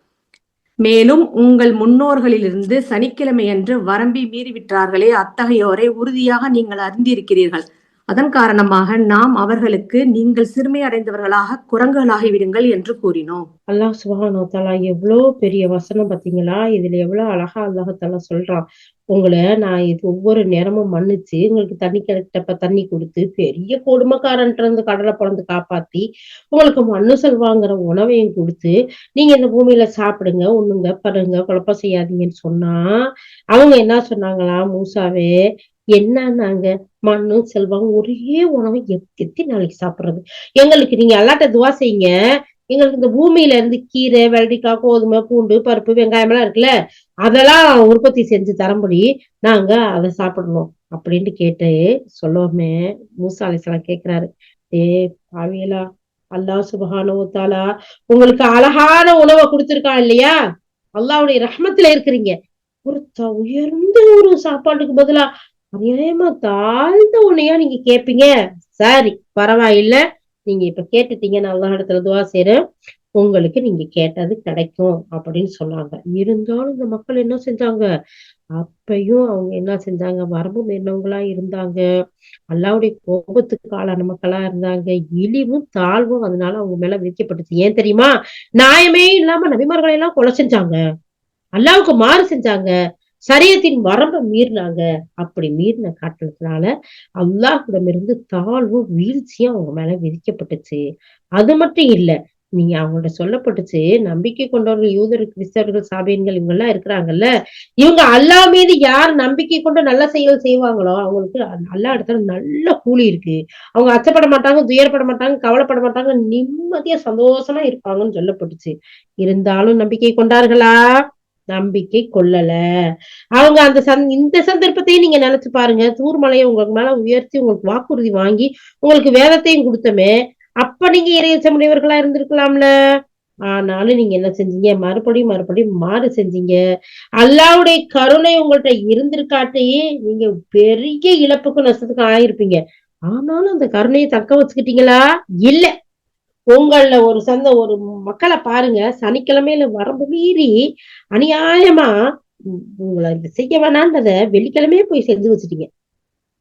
மேலும் உங்கள் முன்னோர்களிலிருந்து சனிக்கிழமையன்று வரம்பி மீறிவிட்டார்களே, அத்தகையோரை உறுதியாக நீங்கள் அறிந்திருக்கிறீர்கள். அதன் காரணமாக நாம் அவர்களுக்கு நீங்கள் சிறுமை அடைந்தவர்களாக குரங்குகளாகிவிடுங்கள் என்று கூறினோம். அல்லாஹ் சுப்ஹானஹு வ தஆலா எவ்வளவு பெரிய வசனம் பாத்தீங்களா? இதுல எவ்வளவு அழகா அல்லாஹ் தஆலா சொல்றான். உங்களை நான் இது ஒவ்வொரு நேரமும் மன்னிச்சு உங்களுக்கு தண்ணி கிடைக்கப்ப தண்ணி கொடுத்து பெரிய கொடுமைக்காரன்ட்டு இருந்து கடலை பிளந்து காப்பாத்தி உங்களுக்கு மண்ணு செல்வாங்கிற உணவையும் கொடுத்து நீங்க இந்த பூமியில சாப்பிடுங்க, உண்ணுங்க, பருங்க, குழப்பம் செய்யாதீங்கன்னு சொன்னா அவங்க என்ன சொன்னாங்களா? மூசாவே என்னன்னாங்க, மண்ணு செல்வம் ஒரே உணவை எத்தனை நாளைக்கு சாப்பிடுறது? எங்களுக்கு நீங்க அல்லாட்ட துவா செய்யுங்க. எங்களுக்கு இந்த பூமியில இருந்து கீரை, வெள்ளரிக்காய், கோதுமை, பூண்டு, பருப்பு, வெங்காயம் எல்லாம் இருக்குல்ல, அதெல்லாம் உற்பத்தி செஞ்சு தரம்படி நாங்க அதை சாப்பிடணும் அப்படின்ட்டு கேட்டு சொல்லோமே மூசா அலைஹிஸ்ஸலாம் கேக்குறாரு, பாவியலா, அல்லாஹ் சுப்ஹானஹு வ தஆலா உங்களுக்கு அழகான உணவை கொடுத்திருக்கான் இல்லையா? அல்லாஹ்வுடைய ரஹ்மத்துல இருக்கிறீங்க. ஒரு உயர்ந்த ஒரு சாப்பாட்டுக்கு பதிலா அநியாயமா தாழ்ந்த உன்னையா நீங்க கேட்பீங்க? சரி, பரவாயில்ல, நீங்க இப்ப கேட்டுட்டீங்க, நான் அல்லாஹ் இடத்துல துவா செய்றேன், உங்களுக்கு நீங்க கேட்டது கிடைக்கும் அப்படின்னு சொன்னாங்க. இருந்தாலும் இந்த மக்கள் என்ன செஞ்சாங்க? அப்பயும் அவங்க என்ன செஞ்சாங்க? வரம்பு மீறினவங்களா இருந்தாங்க. அல்லாஹ்வுடைய கோபத்துக்கு ஆளான மக்களா இருந்தாங்க. இழிவும் தாழ்வும் அதனால அவங்க மேல விதிக்கப்பட்டுச்சு. ஏன் தெரியுமா? நியாயமே இல்லாம நபிமார்களை எல்லாம் கொலை செஞ்சாங்க, அல்லாஹ்வுக்கு மாறு செஞ்சாங்க, சரியத்தின் வரம்பை மீறினாங்க. அப்படி மீறின காரணத்தினால அல்லாஹ்விடமிருந்து தாழ்வும் வீழ்ச்சியும் அவங்க மேல விதிக்கப்பட்டுச்சு. அது மட்டும் இல்ல, நீங்க அவங்கள்ட்ட சொல்லப்பட்டுச்சு, நம்பிக்கை கொண்டவர்கள் யூதர், கிறிஸ்தவர்கள், சாபியன்கள் இவங்க எல்லாம் இருக்கிறாங்கல்ல, இவங்க அல்லாஹ் மீது யார் நம்பிக்கை கொண்டு நல்ல செயல் செய்வாங்களோ அவங்களுக்கு அல்லாஹ் இடத்துல நல்ல கூலி இருக்கு. அவங்க அச்சப்பட மாட்டாங்க, துயரப்பட மாட்டாங்க, கவலைப்பட மாட்டாங்க, நிம்மதியா சந்தோஷமா இருப்பாங்கன்னு சொல்லப்பட்டுச்சு. இருந்தாலும் நம்பிக்கை கொண்டார்களா? நம்பிக்கை கொள்ளல. அவங்க அந்த இந்த சந்தர்ப்பத்தையும் நீங்க நினைச்சு பாருங்க. தூர் மலையை உங்களுக்கு மேல உயர்த்தி உங்களுக்கு வாக்குறுதி வாங்கி உங்களுக்கு வேதத்தையும் கொடுத்தமே, அப்ப நீங்க இறையச்சமுடையவர்களா இருந்திருக்கலாம்ல. ஆனாலும் நீங்க என்ன செஞ்சீங்க? மறுபடியும் மாறு செஞ்சீங்க. அல்லாஹ்வுடைய கருணை உங்கள்ட்ட இருந்திருக்காட்டையே நீங்க பெரிய இழப்புக்கும் நஷ்டத்துக்கும் ஆயிருப்பீங்க. ஆனாலும் அந்த கருணையை தக்க வச்சுக்கிட்டீங்களா? இல்ல. உங்கள ஒரு மக்களை பாருங்க, சனிக்கிழமையில வரம்பு மீறி அநியாயமா உங்களை இது செய்ய வேணான்றத வெள்ளிக்கிழமையே போய் செஞ்சு வச்சுட்டீங்க.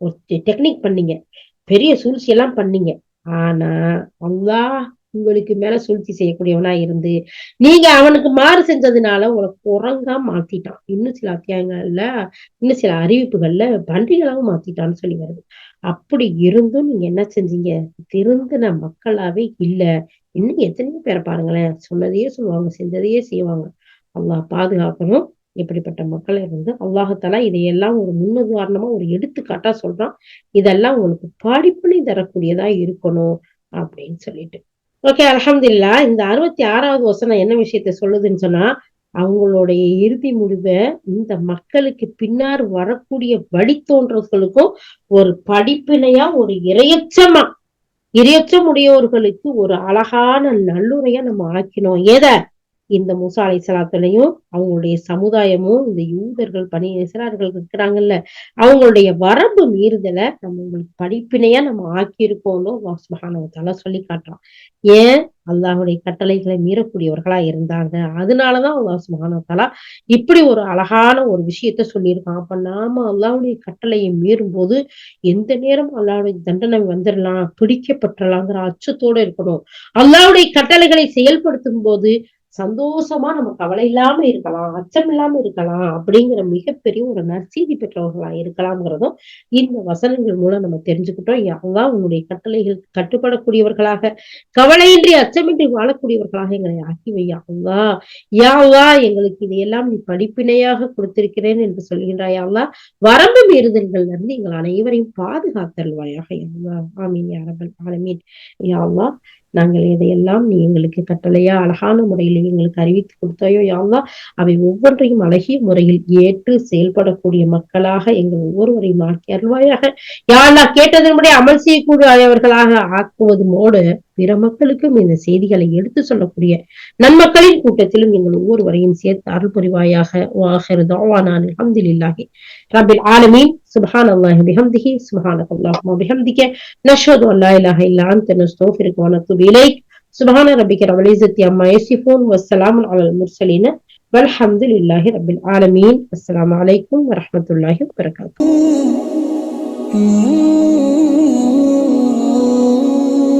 ஒரு டெக்னிக் பண்ணீங்க, பெரிய சூழ்ச்சி எல்லாம் பண்ணீங்க. ஆனா அல்லாஹ் உங்களுக்கு மேல சூழ்ச்சி செய்யக்கூடியவனா இருந்து நீங்க அவனுக்கு மாறு செஞ்சதுனால உங்களை குரங்கா மாத்திட்டான். இன்னும் சில அத்தியாயங்கள்ல, இன்னும் சில அறிவிப்புகள்ல பன்றிகளாவும் மாத்திட்டான்னு சொல்லி வருது. அப்படி இருந்தும் நீங்க என்ன செஞ்சீங்க? திருந்தின மக்களாவே இல்ல. இன்னும் எத்தனையோ பேரை பாருங்களேன், சொன்னதையே சொல்லுவாங்க, செஞ்சதையே செய்வாங்க. அல்லாஹ் பாதுகாக்கணும். இப்படிப்பட்ட மக்கள் இருந்து அல்லாஹ் தஆலா இதையெல்லாம் ஒரு முன்னுதாரணமா ஒரு எடுத்துக்காட்டா சொல்றான். இதெல்லாம் உங்களுக்கு படிப்பினை தரக்கூடியதா இருக்கணும் அப்படின்னு சொல்லிட்டு. ஓகே, அல்ஹம்துலில்லாஹ். இந்த 66வது வசனம் என்ன விஷயத்த சொல்லுதுன்னு சொன்னா, அவங்களுடைய இறுதி முடிவை இந்த மக்களுக்கு பின்னார் வரக்கூடிய வழித்தோன்றல்களுக்கும் ஒரு படிப்பினையா, ஒரு இரையச்சம் உடையவர்களுக்கு ஒரு அழகான நல்லுரையா நம்ம ஆக்கினோம். இந்த மூசா அலைஹிஸ்ஸலாத்தையும் அவங்களுடைய சமுதாயமும் இந்த யூதர்கள் பனி இஸ்ராயேலர்கள் இருக்கிறாங்கல்ல, அவங்களுடைய வரம்பு மீறுதலை நம்ம உங்களுக்கு படிப்பினையா நம்ம ஆக்கியிருக்கோம்னு அல்லாஹ் சுப்ஹானஹு வ தஆலா சொல்லி காட்டுறான். ஏன்? அல்லாஹ்வுடைய கட்டளைகளை மீறக்கூடியவர்களா இருந்தாங்க. அதனாலதான் அல்லாஹ் சுப்ஹானஹு வ தஆலா இப்படி ஒரு அழகான ஒரு விஷயத்த சொல்லியிருக்கான். அப்ப நாம அல்லாஹ்வுடைய கட்டளையை மீறும் போது எந்த நேரம் அல்லாஹ்வுடைய தண்டனை வந்துடலாம், பிடிக்கப்பட்டுறலாங்கிற அச்சத்தோட இருக்கணும். அல்லாஹ்வுடைய கட்டளைகளை செயல்படுத்தும் போது சந்தோஷமா நம்ம கவலை இல்லாம இருக்கலாம், அச்சம் இல்லாம இருக்கலாம் அப்படிங்கிற மிகப்பெரிய ஒரு நற்செய்தி பெற்றவர்களா இருக்கலாம்ங்கிறதும் இந்த வசனங்கள் மூலம் நம்ம தெரிஞ்சுக்கிட்டோம். யாவா உன்னுடைய கட்டளைகள் கட்டுப்படக்கூடியவர்களாக, கவலையின்றி அச்சமின்றி வாழக்கூடியவர்களாக எங்களை ஆக்கி வை யாவா. யாவா எங்களுக்கு இதையெல்லாம் நீ படிப்பினையாக கொடுத்திருக்கிறேன் என்று சொல்கின்றாய் யாவா. வரம்பு மீறுதல்கள்ல இருந்து எங்கள் அனைவரையும் பாதுகாத்தல்வாயாக யாவா. ஆமீன் யா ரப்பல் ஆலமீன். யாவா நாங்கள் இதையெல்லாம் நீ எங்களுக்கு கட்டளையா அழகான முறையில் எங்களுக்கு அறிவித்து கொடுத்தாயோ யாவா, அவை ஒவ்வொன்றையும் அழகிய முறையில் ஏற்று செயல்படக்கூடிய மக்களாக எங்கள் ஒவ்வொருவரையும் ஆக்கி அருள்வாயாக. யாவா கேட்டதன்படி அமல் செய்யக்கூடியவர்களாக ஆக்குவதுமோடு பிற மக்களுக்கும் இந்த செய்திகளை எடுத்து சொல்லக்கூடிய நன்மக்களின் கூட்டத்திலும் எங்கள் ஒவ்வொருவரையும் சேர்த்து அருள் புரிவாயாக. வாஹிரு தஅவானா அல்ஹம்துலில்லாஹி ரப்பில் ஆலமீன். சுப்ஹானல்லாஹி பிஹம்திஹி சுப்ஹானக்கல்லாஹும்ம பிஹம்திக நஷ்ஹது அன் லா இலாஹா இல்லா அன்த நஸ்தக்ஃபிருக வ நத்தூபு இலைக். சுப்ஹான ரப்பிக ரப்பில் இஸ்ஸத்தி அம்மா யசிஃபூன் வஸ்ஸலாமுன் அலல் முர்ஸலீன் வல்ஹம்துலில்லாஹி ரப்பில் ஆலமீன். அஸ்ஸலாமு அலைக்கும் வரஹ்மத்துல்லாஹி வபரகாத்துஹு.